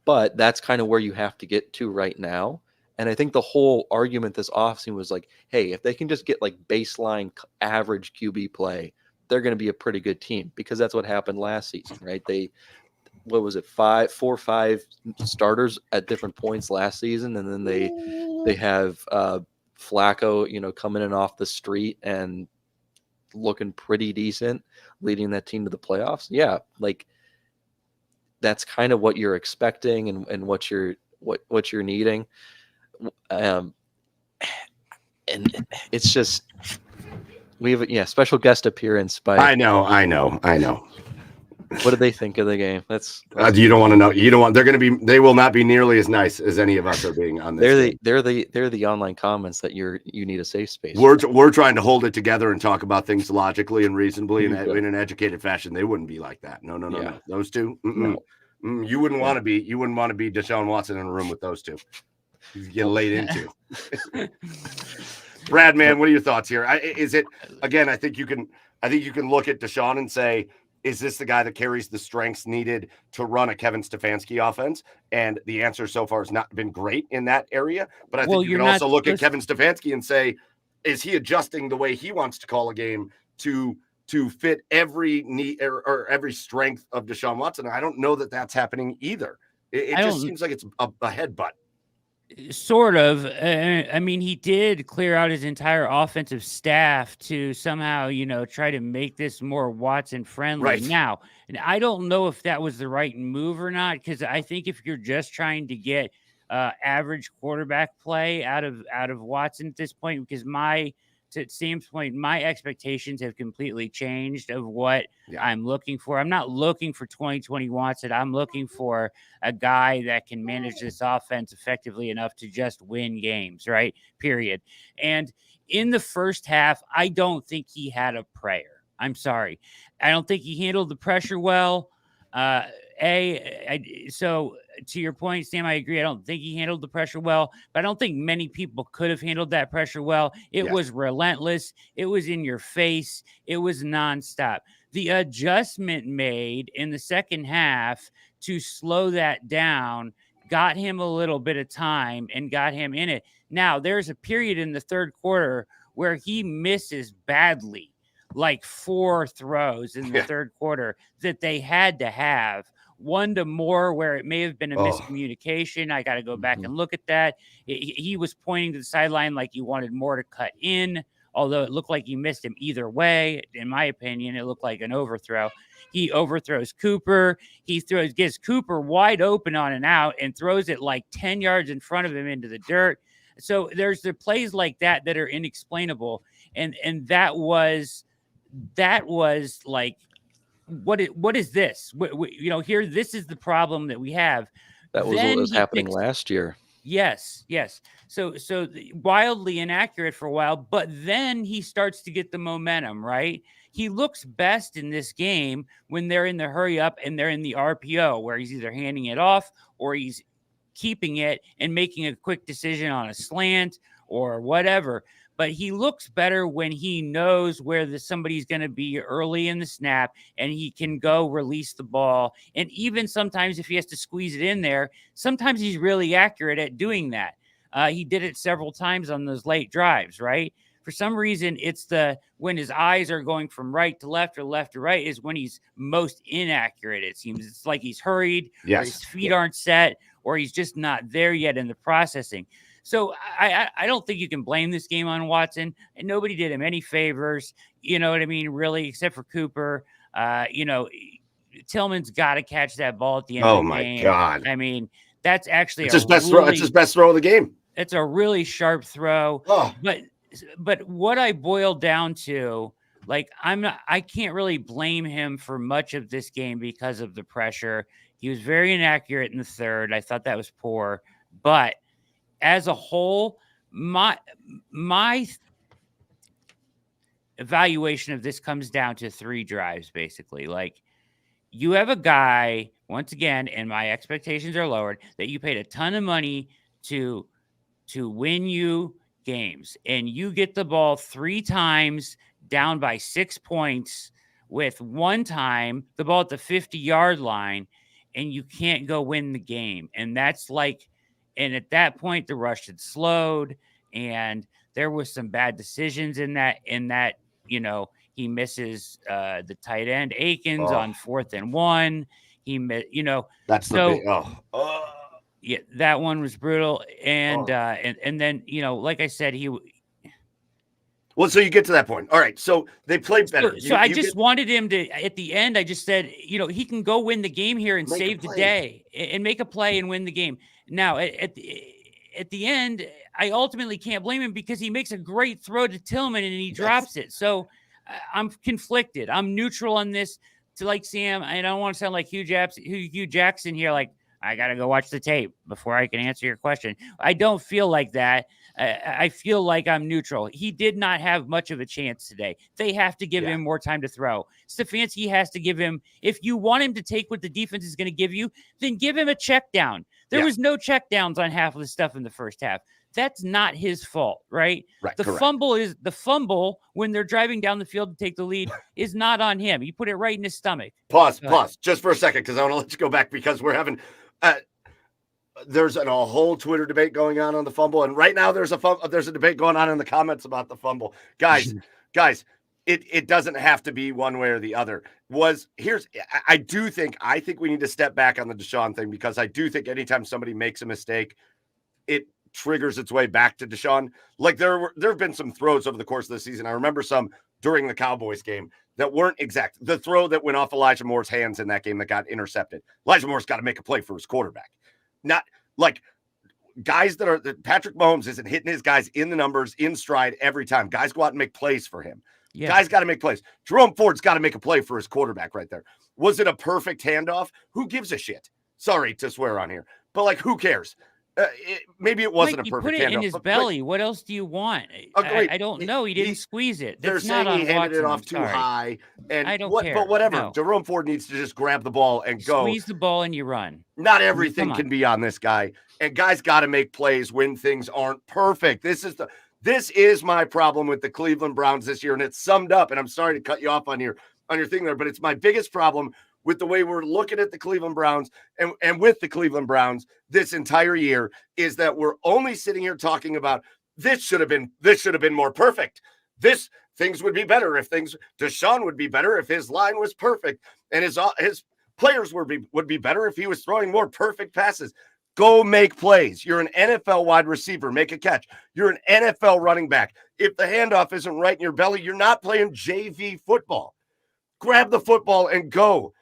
But that's kind of where you have to get to right now. And I think the whole argument this offseason was like, hey, if they can just get like baseline average QB play, they're going to be a pretty good team, because that's what happened last season, right? What was it, 4 or 5 starters at different points last season, and then they have Flacco, coming in off the street and looking pretty decent, leading that team to the playoffs. Yeah, like that's kind of what you're expecting and what you're needing. And it's just, we have a special guest appearance by. I know. What do they think of the game? That's you don't want to know. You don't want. They will not be nearly as nice as any of us are being on this. They're the online comments that you need a safe space. We're trying to hold it together and talk about things logically and reasonably in an educated fashion. They wouldn't be like that. No. Those two. No. You wouldn't want to be. You wouldn't want to be Deshaun Watson in a room with those two. You get laid into. Brad, man, what are your thoughts here? Is it, again? I think you can look at Deshaun and say, is this the guy that carries the strengths needed to run a Kevin Stefanski offense? And the answer so far has not been great in that area. But I think you can also look at Kevin Stefanski and say, is he adjusting the way he wants to call a game to fit every need or every strength of Deshaun Watson? I don't know that that's happening either. It just seems like it's a headbutt. Sort of. I mean, he did clear out his entire offensive staff to somehow, try to make this more Watson friendly. Right. Now, and I don't know if that was the right move or not, because I think if you're just trying to get average quarterback play out of Watson at this point, because to Sam's point, my expectations have completely changed of what I'm looking for. I'm not looking for 2020 Watson. I'm looking for a guy that can manage this offense effectively enough to just win games, right? Period. And in the first half, I don't think he had a prayer. I'm sorry. I don't think he handled the pressure well. So to your point, Sam, I agree. I don't think he handled the pressure well, but I don't think many people could have handled that pressure well. It was relentless. It was in your face. It was nonstop. The adjustment made in the second half to slow that down got him a little bit of time and got him in it. Now, there's a period in the third quarter where he misses badly, like 4 throws in the third quarter that they had to have. One to more where it may have been a miscommunication. I got to go back and look at that. He was pointing to the sideline like he wanted more to cut in, although it looked like he missed him either way. In my opinion, it looked like an overthrow. He overthrows Cooper. He gets Cooper wide open on an out and throws it like 10 yards in front of him into the dirt. So there's the plays like that are inexplainable. And that was like, what is this? Here, this is the problem that we have. That was what was happening last year. Yes. So wildly inaccurate for a while, but then he starts to get the momentum, right? He looks best in this game when they're in the hurry up and they're in the RPO, where he's either handing it off or he's keeping it and making a quick decision on a slant or whatever. But he looks better when he knows where somebody's going to be early in the snap and he can go release the ball. And even sometimes if he has to squeeze it in there, sometimes he's really accurate at doing that. He did it several times on those late drives, right? For some reason, it's when his eyes are going from right to left or left to right is when he's most inaccurate, it seems. It's like he's hurried, or his feet aren't set, or he's just not there yet in the processing. So I don't think you can blame this game on Watson. And nobody did him any favors, you know what I mean, really, except for Cooper. Tillman's got to catch that ball at the end of the game. Oh, my God. I mean, that's actually his best throw. It's his best throw of the game. It's a really sharp throw. But what I boiled down to, like, I can't really blame him for much of this game because of the pressure. He was very inaccurate in the third. I thought that was poor. But as a whole, my evaluation of this comes down to 3 drives, basically. Like, you have a guy, once again, and my expectations are lowered, that you paid a ton of money to win you games, and you get the ball 3 times down by 6 points with one time the ball at the 50-yard line, and you can't go win the game. And that's like, and at that point, the rush had slowed, and there was some bad decisions in that, he misses the tight end Akins on 4th and 1. That's the big, yeah, that one was brutal. And then, like I said, well, so you get to that point. All right. So they played better. So I just wanted him to, at the end, I just said, he can go win the game here and save the day and make a play and win the game. Now, at the end, I ultimately can't blame him because he makes a great throw to Tillman and he drops it. So I'm conflicted. I'm neutral on this. To like Sam, I don't want to sound like Hugh Jackson here, like, I got to go watch the tape before I can answer your question. I don't feel like that. I feel like I'm neutral. He did not have much of a chance today. They have to give him more time to throw. Stefanski has to give him, if you want him to take what the defense is going to give you, then give him a check down. There was no check downs on half of the stuff in the first half. That's not his fault, right? The fumble when they're driving down the field to take the lead is not on him. He put it right in his stomach. Pause just for a second, because I want to let you go back, because we're having there's a whole Twitter debate going on the fumble, and right now there's a debate going on in the comments about the fumble. Guys, it doesn't have to be one way or the other. I think we need to step back on the Deshaun thing, because I do think anytime somebody makes a mistake, it triggers its way back to Deshaun. Like there have been some throws over the course of the season. I remember some during the Cowboys game that weren't exact. The throw that went off Elijah Moore's hands in that game that got intercepted. Elijah Moore's got to make a play for his quarterback. Not like guys Patrick Mahomes isn't hitting his guys in the numbers, in stride every time. Guys go out and make plays for him. Yeah. Guys got to make plays. Jerome Ford's got to make a play for his quarterback right there. Was it a perfect handoff? Who gives a shit? Sorry to swear on here, but like, who cares? Maybe it wasn't a perfect handoff. He put it in his belly. What else do you want? I don't know. He didn't squeeze it. They're saying he handed it off too high. And I don't care. But whatever. No. Jerome Ford needs to just grab the ball and go. Squeeze the ball and you run. Not everything can be on this guy. And guys got to make plays when things aren't perfect. This is my problem with the Cleveland Browns this year. And it's summed up. And I'm sorry to cut you off on your thing there, but it's my biggest problem with the way we're looking at the Cleveland Browns and with the Cleveland Browns this entire year, is that we're only sitting here talking about this should have been more perfect. Things would be better if Deshaun would be better if his line was perfect, and his players would be better if he was throwing more perfect passes. Go make plays. You're an NFL wide receiver. Make a catch. You're an NFL running back. If the handoff isn't right in your belly, you're not playing JV football. Grab the football and go.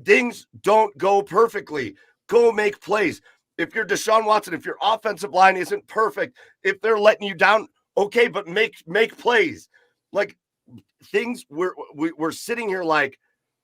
Things don't go perfectly. Go make plays. If you're Deshaun Watson, if your offensive line isn't perfect, if they're letting you down, okay, but make plays. Like, things, we're sitting here like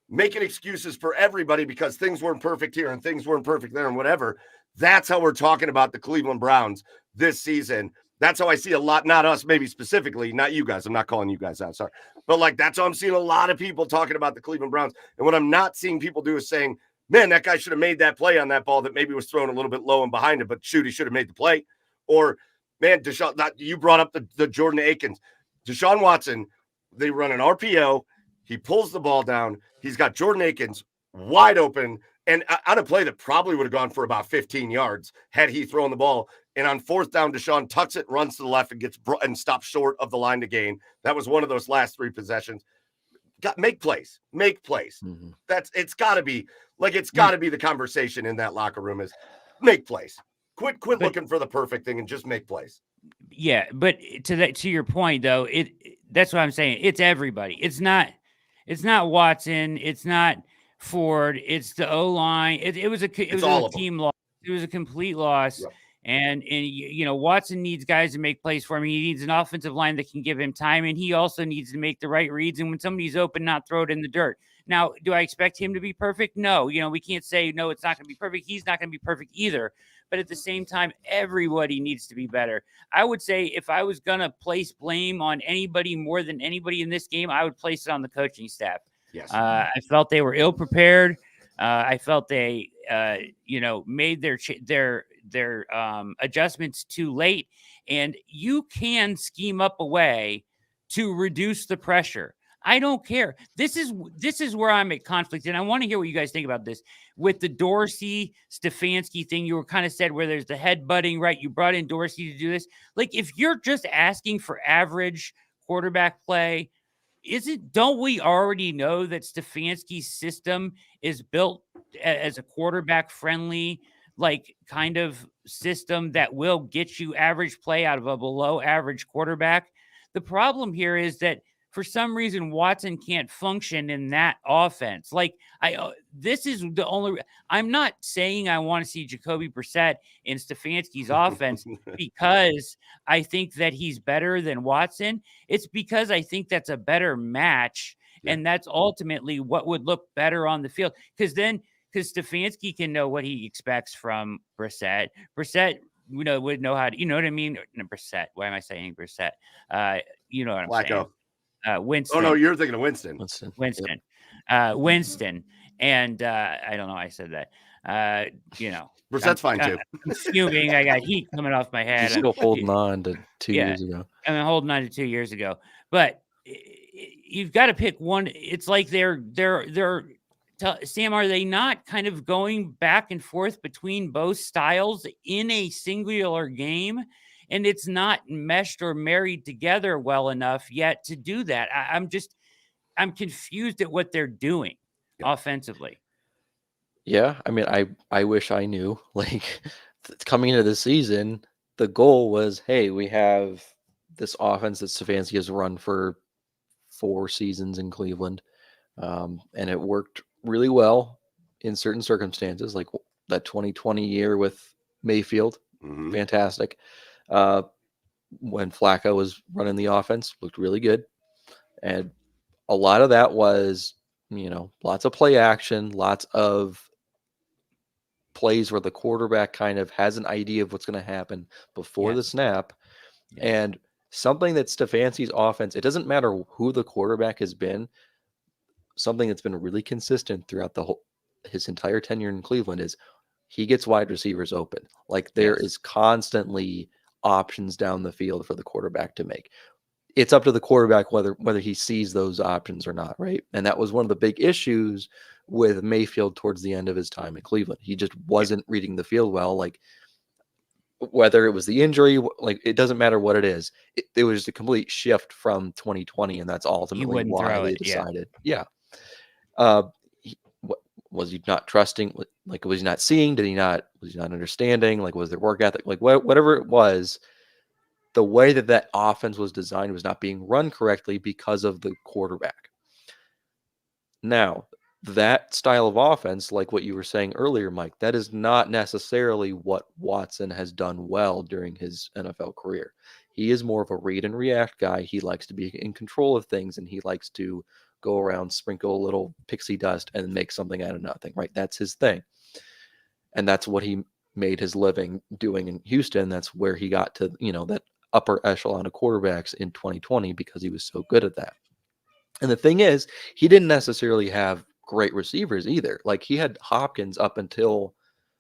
making excuses for everybody because things weren't perfect here and things weren't perfect there and whatever. That's how we're talking about the Cleveland Browns this season. That's how I see a lot, not us maybe specifically, not you guys. I'm not calling you guys out, sorry. But like, that's how I'm seeing a lot of people talking about the Cleveland Browns. And what I'm not seeing people do is saying, man, that guy should have made that play on that ball that maybe was thrown a little bit low and behind him, but shoot, he should have made the play. Or, man, you brought up the Jordan Akins. Deshaun Watson, they run an RPO. He pulls the ball down. He's got Jordan Akins wide open and on a play that probably would have gone for about 15 yards had he thrown the ball. And on 4th down, Deshaun tucks it, runs to the left, and stops short of the line to gain. That was one of those last 3 possessions. Make plays. Mm-hmm. It's got to be the conversation in that locker room is make plays. Quit looking for the perfect thing and just make plays. Yeah, but to your point though, that's what I'm saying. It's everybody. It's not Watson. It's not Ford. It's the O-line. It was a team loss. It was a complete loss. Yep. And Watson needs guys to make plays for him. He needs an offensive line that can give him time, and he also needs to make the right reads. And when somebody's open, not throw it in the dirt. Now, do I expect him to be perfect? No. We can't say, no, it's not going to be perfect. He's not going to be perfect either. But at the same time, everybody needs to be better. I would say if I was going to place blame on anybody more than anybody in this game, I would place it on the coaching staff. Yes. I felt they were ill-prepared. I felt they, made their adjustments too late, and you can scheme up a way to reduce the pressure. I don't care. This is where I'm at conflict, and I want to hear what you guys think about this. With the Dorsey Stefanski thing, you were kind of said where there's the headbutting, right? You brought in Dorsey to do this. Like, if you're just asking for average quarterback play, don't we already know that Stefanski's system is built as a quarterback friendly, like, kind of system that will get you average play out of a below average quarterback? The problem here is that for some reason Watson can't function in that offense. Like, this is the only. I'm not saying I want to see Jacoby Brissett in Stefanski's offense because I think that he's better than Watson. It's because I think that's a better match, and that's ultimately what would look better on the field. Because Stefanski can know what he expects from Brissett. Brissett, would know how to, you know what I mean? No, Brissett. Why am I saying Brissett? You know what I'm saying. Winston. Oh no, you're thinking of Winston. Winston. Yep. Winston. And I don't know why I said that. Brissett's fine too. I'm fuming. I got heat coming off my head. You're still holding on to 2 years ago. I'm holding on to 2 years ago. But you've got to pick one. It's like Sam, are they not kind of going back and forth between both styles in a singular game? And it's not meshed or married together well enough yet to do that. I'm confused at what they're doing offensively. Yeah, I mean, I wish I knew. Like, coming into the season, the goal was, hey, we have this offense that Stefanski has run for 4 seasons in Cleveland, and it worked really well in certain circumstances, like that 2020 year with Mayfield, fantastic. When Flacco was running the offense, looked really good. And a lot of that was, lots of play action, lots of plays where the quarterback kind of has an idea of what's going to happen before the snap. And something that Stefanski's offense, it doesn't matter who the quarterback has been, something that's been really consistent throughout his entire tenure in Cleveland is he gets wide receivers open. Like, there is constantly options down the field for the quarterback to make. It's up to the quarterback whether he sees those options or not, right? And that was one of the big issues with Mayfield towards the end of his time in Cleveland. He just wasn't reading the field well. Like, whether it was the injury, like, it doesn't matter what it is. It was a complete shift from 2020, and that's ultimately why they decided. Was he not trusting? Like, was he not seeing? Was he not understanding? Like, was there work ethic? Like, whatever it was, the way that offense was designed was not being run correctly because of the quarterback. Now, that style of offense, like what you were saying earlier, Mike, that is not necessarily what Watson has done well during his NFL career. He is more of a read and react guy. He likes to be in control of things, and he likes to go around, sprinkle a little pixie dust, and make something out of nothing, right? That's his thing. And that's what he made his living doing in Houston. That's where he got to, that upper echelon of quarterbacks in 2020 because he was so good at that. And the thing is, he didn't necessarily have great receivers either. Like, he had Hopkins up until,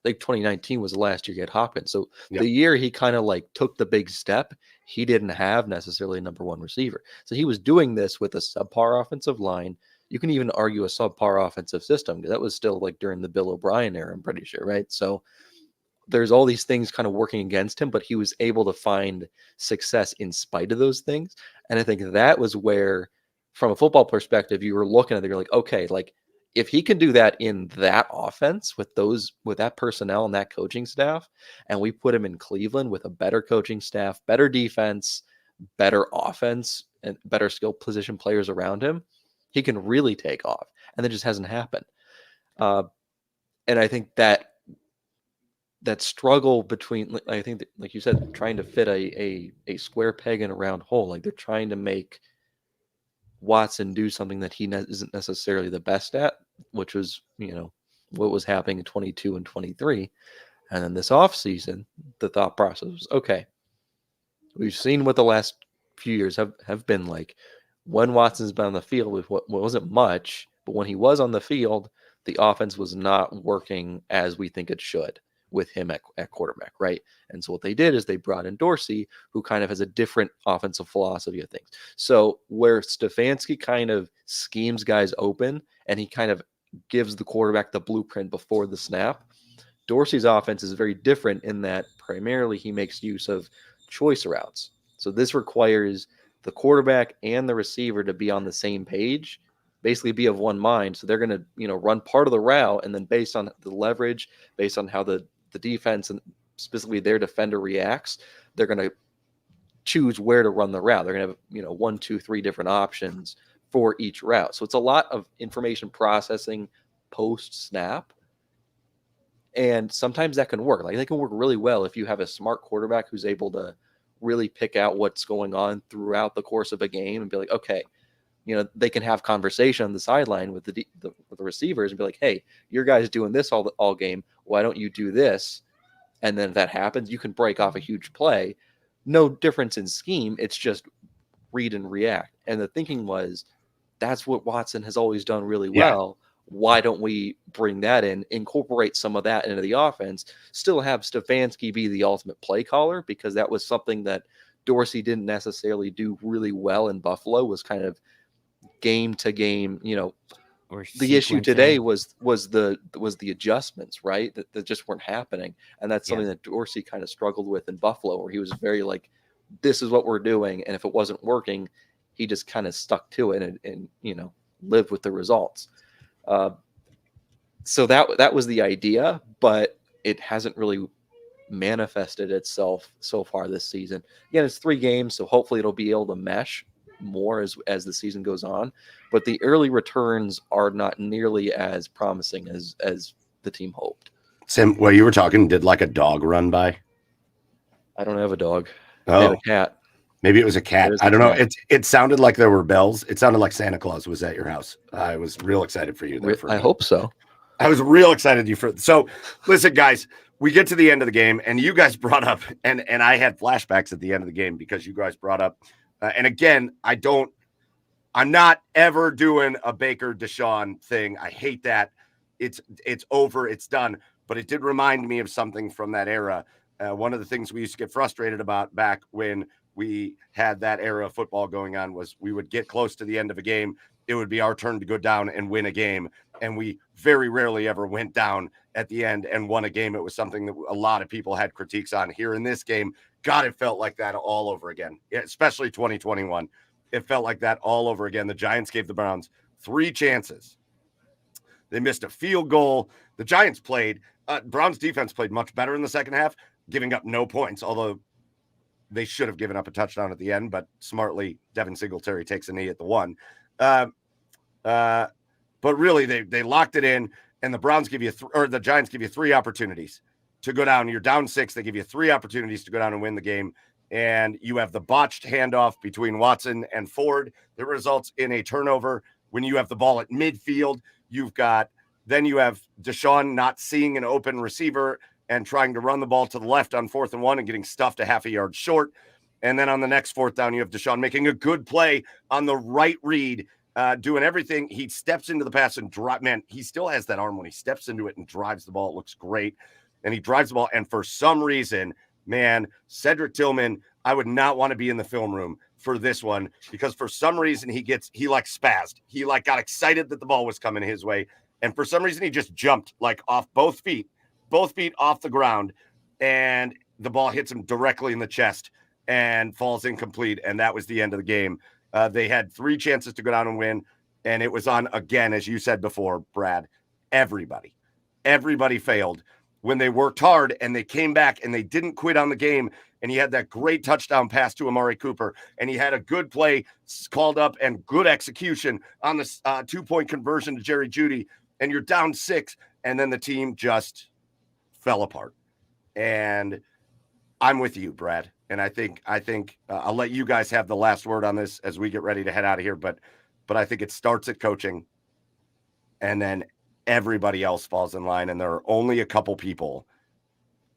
like, 2019 was the last year he had Hopkins. So the year he kind of like took the big step, he didn't have necessarily a number one receiver. So he was doing this with a subpar offensive line. You can even argue a subpar offensive system, because that was still like during the Bill O'Brien era, I'm pretty sure, right? So there's all these things kind of working against him, but he was able to find success in spite of those things. And I think that was where, from a football perspective, you were looking at it, you're like, okay, like, if he can do that in that offense with that personnel and that coaching staff, and we put him in Cleveland with a better coaching staff, better defense, better offense, and better skill position players around him, he can really take off. And that just hasn't happened. And I think that struggle between, I think that, like you said, trying to fit a square peg in a round hole, like they're trying to make Watson do something that he isn't necessarily the best at, which was, what was happening in 22 and 23. And then this offseason, the thought process was, okay, we've seen what the last few years have been like. When Watson's been on the field, with what wasn't much, but when he was on the field, the offense was not working as we think it should. with him at quarterback, right? And so what they did is they brought in Dorsey, who kind of has a different offensive philosophy of things. So where Stefanski kind of schemes guys open and he kind of gives the quarterback the blueprint before the snap, Dorsey's offense is very different in that primarily he makes use of choice routes. So this requires the quarterback and the receiver to be on the same page, basically be of one mind. So they're going to, run part of the route, and then based on the leverage, based on how the defense and specifically their defender reacts, they're going to choose where to run the route. They're going to have, 1, 2, 3 different options for each route. So it's a lot of information processing post snap. And sometimes that can work. Like, they can work really well if you have a smart quarterback who's able to really pick out what's going on throughout the course of a game and be like, okay, they can have conversation on the sideline with the receivers and be like, hey, your guy's doing this all game. Why don't you do this? And then if that happens, you can break off a huge play. No difference in scheme. It's just read and react. And the thinking was, that's what Watson has always done really well. Why don't we bring that in, incorporate some of that into the offense, still have Stefanski be the ultimate play caller, because that was something that Dorsey didn't necessarily do really well in Buffalo, was kind of game to game, Or the issue sequencing. today was the adjustments, right? That just weren't happening. And that's something that Dorsey kind of struggled with in Buffalo, where he was very like, this is what we're doing. And if it wasn't working, he just kind of stuck to it and lived with the results. So that was the idea, but it hasn't really manifested itself so far this season. Again, it's 3 games, so hopefully it'll be able to mesh more as the season goes on. But the early returns are not nearly as promising as the team hoped. Sam, well, you were talking, did like a dog run by? I don't have a dog. Oh. I have a cat. Maybe it was a cat. There's I don't a know. cat. It sounded like there were bells. It sounded like Santa Claus was at your house. I was real excited for you there. I hope so. I was real excited for. So listen, guys, we get to the end of the game, and you guys brought up, and I had flashbacks at the end of the game because you guys brought up, and again, I'm not ever doing a Baker Deshaun thing. I hate that. It's over. It's done. But it did remind me of something from that era. One of the things we used to get frustrated about back when we had that era of football going on was we would get close to the end of a game. It would be our turn to go down and win a game. And we very rarely ever went down at the end and won a game. It was something that a lot of people had critiques on. Here in this game, God, it felt like that all over again, especially 2021. It felt like that all over again. The Giants gave the Browns 3 chances. They missed a field goal. The Giants played. Browns defense played much better in the second half, giving up no points, although they should have given up a touchdown at the end, but smartly, Devin Singletary takes a knee at the 1. But really, they locked it in, and the Browns give you the Giants give you 3 opportunities to go down. You're down 6. They give you 3 opportunities to go down and win the game, and you have the botched handoff between Watson and Ford that results in a turnover. When you have the ball at midfield, you have Deshaun not seeing an open receiver and trying to run the ball to the left on 4th and 1 and getting stuffed a half a yard short. And then on the next 4th down, you have Deshaun making a good play on the right read, doing everything. He steps into the pass and he still has that arm when he steps into it and drives the ball. It looks great. And he drives the ball. And for some reason, Cedric Tillman, I would not want to be in the film room for this one, because for some reason he like spazzed. He like got excited that the ball was coming his way. And for some reason he just jumped like off both feet off the ground, and the ball hits him directly in the chest and falls incomplete. And that was the end of the game. They had 3 chances to go down and win. And it was on, again, as you said before, Brad, everybody failed when they worked hard and they came back and they didn't quit on the game. And he had that great touchdown pass to Amari Cooper, and he had a good play called up and good execution on the 2-point conversion to Jerry Jeudy. And you're down 6, and then the team just fell apart. And I'm with you, Brad. And I think I'll let you guys have the last word on this as we get ready to head out of here. But I think it starts at coaching, and then everybody else falls in line. And there are only a couple people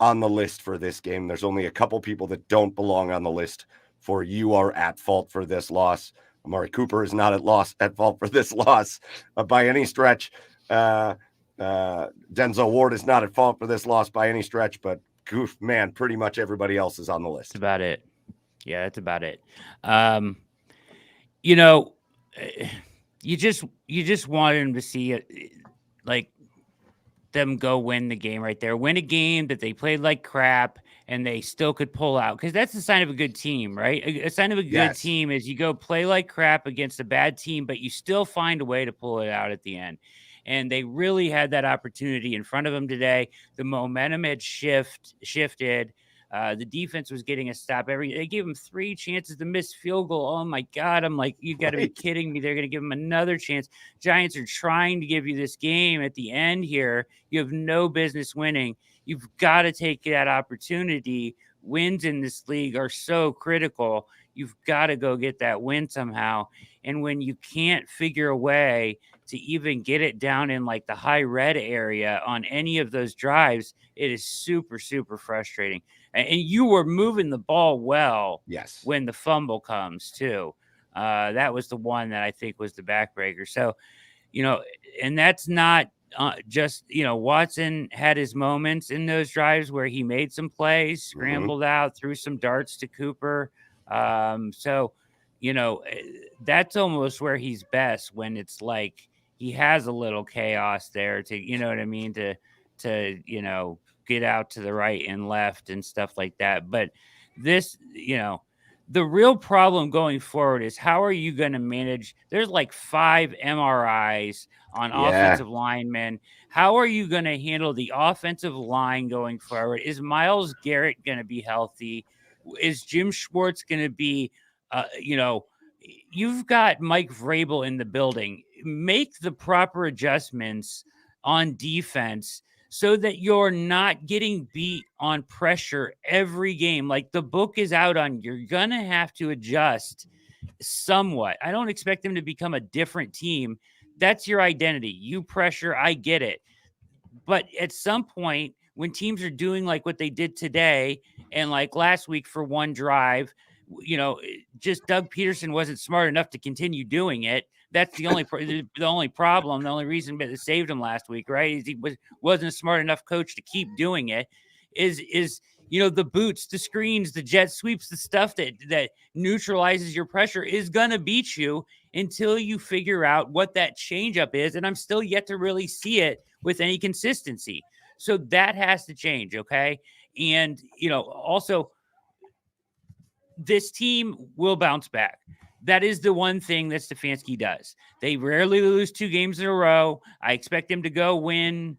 on the list for this game. There's only a couple people that don't belong on the list for you are at fault for this loss. Amari Cooper is not at fault for this loss by any stretch. Denzel Ward is not at fault for this loss by any stretch, but goof, man, pretty much everybody else is on the list. That's about it. Yeah, that's about it. You know, you just wanted him to see it, like them go win the game right there, win a game that they played like crap and they still could pull out, because that's the sign of a good team, right? A sign of a good team is you go play like crap against a bad team, but you still find a way to pull it out at the end. And they really had that opportunity in front of them today. The momentum had shifted. The defense was getting a stop. They gave him 3 chances to miss field goal. Oh my God. I'm like, you got to be kidding me. They're going to give him another chance. Giants are trying to give you this game at the end here. You have no business winning. You've got to take that opportunity. Wins in this league are so critical. You've got to go get that win somehow. And when you can't figure a way to even get it down in like the high red area on any of those drives, it is super, super frustrating. And you were moving the ball well. Yes. When the fumble comes too. That was the one that I think was the backbreaker. So, and that's not just, Watson had his moments in those drives where he made some plays, scrambled out, threw some darts to Cooper. So, that's almost where he's best, when it's like he has a little chaos there to, you know what I mean? To get out to the right and left and stuff like that. But this, the real problem going forward is, how are you going to manage? There's like 5 MRIs on offensive linemen. How are you going to handle the offensive line going forward? Is Myles Garrett going to be healthy? Is Jim Schwartz going to be, you've got Mike Vrabel in the building. Make the proper adjustments on defense so that you're not getting beat on pressure every game. Like, the book is out on, you're going to have to adjust somewhat. I don't expect them to become a different team. That's your identity. You pressure, I get it. But at some point, when teams are doing like what they did today and like last week for one drive, just Doug Peterson wasn't smart enough to continue doing it. That's the only problem. The only reason that saved him last week, right, is he wasn't a smart enough coach to keep doing it. Is the boots, the screens, the jet sweeps, the stuff that neutralizes your pressure is gonna beat you until you figure out what that changeup is. And I'm still yet to really see it with any consistency. So that has to change, okay? And also, this team will bounce back. That is the one thing that Stefanski does. They rarely lose 2 games in a row. I expect them to go win.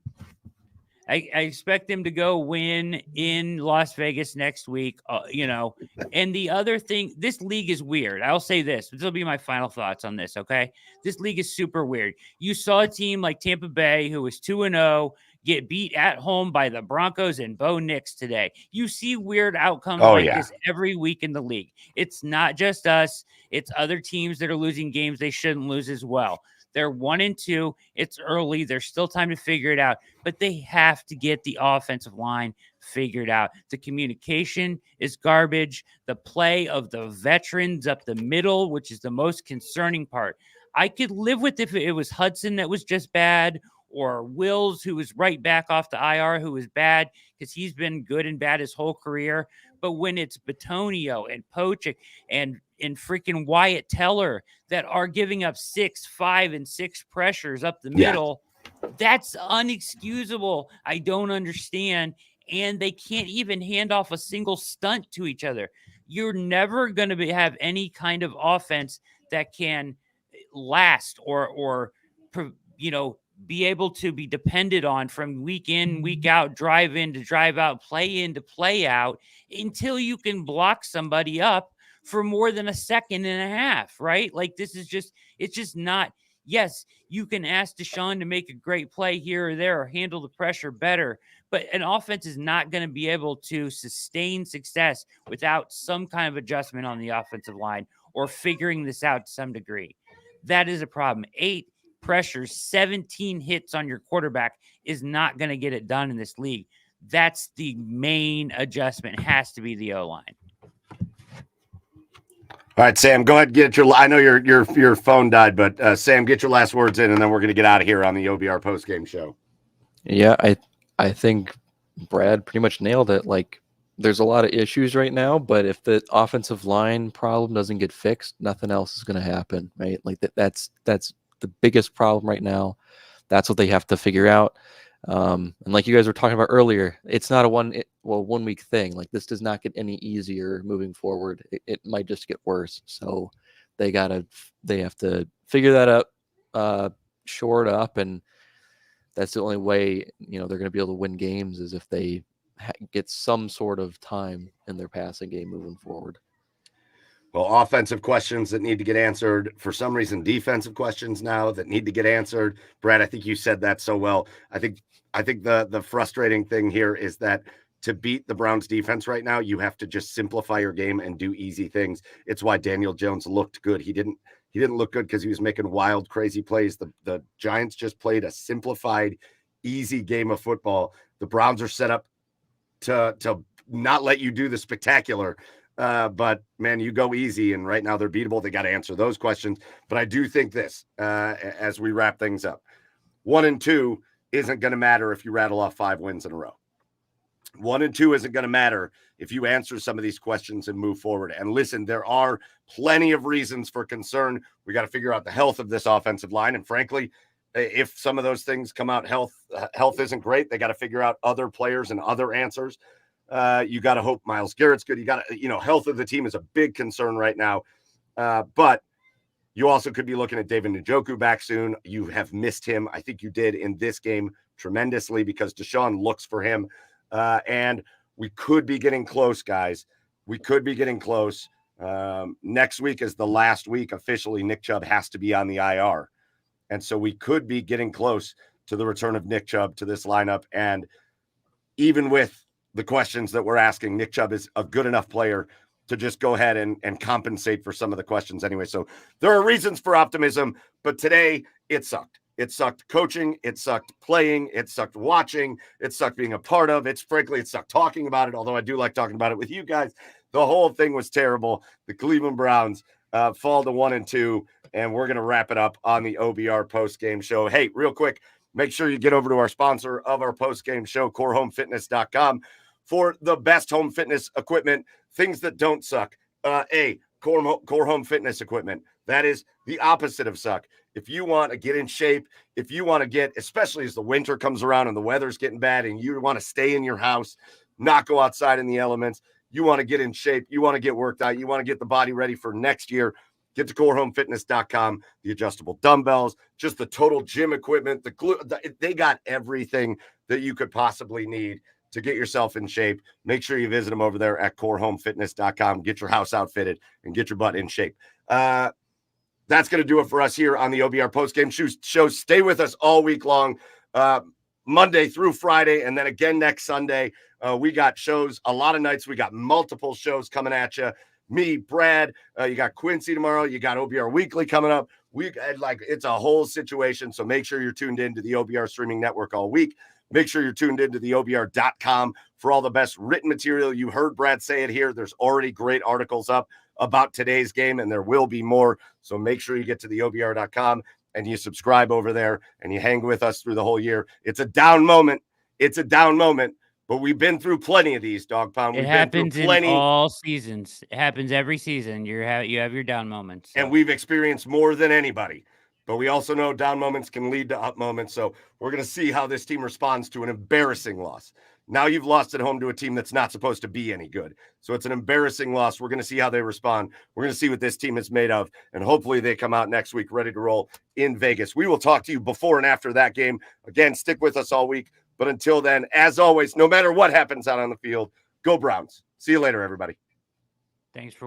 I expect them to go win in Las Vegas next week. And the other thing, this league is weird. I'll say this. This will be my final thoughts on this, okay? This league is super weird. You saw a team like Tampa Bay, who was 2-0, get beat at home by the Broncos and Bo Nix today. You see weird outcomes this every week in the league. It's not just us. It's other teams that are losing games they shouldn't lose as well. They're 1-2. It's early. There's still time to figure it out, but they have to get the offensive line figured out. The communication is garbage. The play of the veterans up the middle, which is the most concerning part. I could live with if it was Hudson that was just bad, or Wills, who was right back off the IR, who was bad, because he's been good and bad his whole career. But when it's Bitonio and Pochik and freaking Wyatt Teller that are giving up 6, 5, and 6 pressures up the middle, that's unexcusable. I don't understand. And they can't even hand off a single stunt to each other. You're never going to have any kind of offense that can last or be able to be depended on from week in, week out, drive in to drive out, play in to play out, until you can block somebody up for more than a second and a half, right? Like, this is just, it's just not. Yes, you can ask Deshaun to make a great play here or there or handle the pressure better, but an offense is not going to be able to sustain success without some kind of adjustment on the offensive line or figuring this out to some degree. That is a problem. 8 pressures, 17 hits on your quarterback is not going to get it done in this league. That's the main adjustment. It has to be the O-line. All right, Sam, go ahead and get I know your phone died, but Sam, get your last words in, and then we're going to get out of here on the OBR postgame show. Yeah, I think Brad pretty much nailed it. Like, there's a lot of issues right now, but if the offensive line problem doesn't get fixed, nothing else is going to happen, right? Like that's the biggest problem right now. That's what they have to figure out. And like you guys were talking about earlier, it's not a 1 week thing. Like, this does not get any easier moving forward. It might just get worse. So they have to figure that out, shore it up, and that's the only way they're going to be able to win games is if they get some sort of time in their passing game moving forward. Well, offensive questions that need to get answered. For some reason, defensive questions now that need to get answered. Brad, I think you said that so well. I think the frustrating thing here is that to beat the Browns defense right now, you have to just simplify your game and do easy things. It's why Daniel Jones looked good. He didn't look good because he was making wild, crazy plays. The Giants just played a simplified, easy game of football. The Browns are set up to not let you do the spectacular. But man, you go easy, and right now they're beatable. They got to answer those questions. But I do think this, as we wrap things up, 1 and 2 isn't going to matter if you rattle off 5 wins in a row. 1 and 2 isn't going to matter if you answer some of these questions and move forward. And listen, there are plenty of reasons for concern. We got to figure out the health of this offensive line. And frankly, if some of those things come out, health isn't great. They got to figure out other players and other answers. You got to hope Myles Garrett's good. You got to, health of the team is a big concern right now. But you also could be looking at David Njoku back soon. You have missed him. I think you did in this game tremendously because Deshaun looks for him. And we could be getting close, guys. We could be getting close. Next week is the last week. Officially, Nick Chubb has to be on the IR. And so we could be getting close to the return of Nick Chubb to this lineup. And even with the questions that we're asking, Nick Chubb is a good enough player to just go ahead and compensate for some of the questions anyway. So there are reasons for optimism, but today it sucked. It sucked coaching. It sucked playing. It sucked watching. It sucked being a part of. It sucked talking about it, although I do like talking about it with you guys. The whole thing was terrible. The Cleveland Browns fall to 1 and 2, and we're going to wrap it up on the OBR post-game show. Hey, real quick, make sure you get over to our sponsor of our post-game show, CoreHomeFitness.com, for the best home fitness equipment, things that don't suck. Core Home Fitness equipment. That is the opposite of suck. If you want to get in shape, if you want to get, especially as the winter comes around and the weather's getting bad and you want to stay in your house, not go outside in the elements, you want to get in shape, you want to get worked out, you want to get the body ready for next year, get to CoreHomeFitness.com, the adjustable dumbbells, just the total gym equipment, they got everything that you could possibly need to get yourself in shape. Make sure you visit them over there at CoreHomeFitness.com. Get your house outfitted and get your butt in shape. That's going to do it for us here on the OBR postgame show. Stay with us all week long, Monday through Friday, and then again next Sunday. We got shows a lot of nights. We got multiple shows coming at you. Me, Brad, you got Quincy tomorrow. You got OBR Weekly coming up. It's a whole situation. So make sure you're tuned into the OBR streaming network all week. Make sure you're tuned into the OBR.com for all the best written material. You heard Brad say it here. There's already great articles up about today's game, and there will be more. So make sure you get to the OBR.com and you subscribe over there and you hang with us through the whole year. It's a down moment. But we've been through plenty of these, Dog Pound. It happens in all seasons. It happens every season. You have your down moments. So. And we've experienced more than anybody. But we also know down moments can lead to up moments. So we're going to see how this team responds to an embarrassing loss. Now you've lost at home to a team that's not supposed to be any good. So it's an embarrassing loss. We're going to see how they respond. We're going to see what this team is made of. And hopefully they come out next week ready to roll in Vegas. We will talk to you before and after that game. Again, stick with us all week. But until then, as always, no matter what happens out on the field, go Browns. See you later, everybody. Thanks for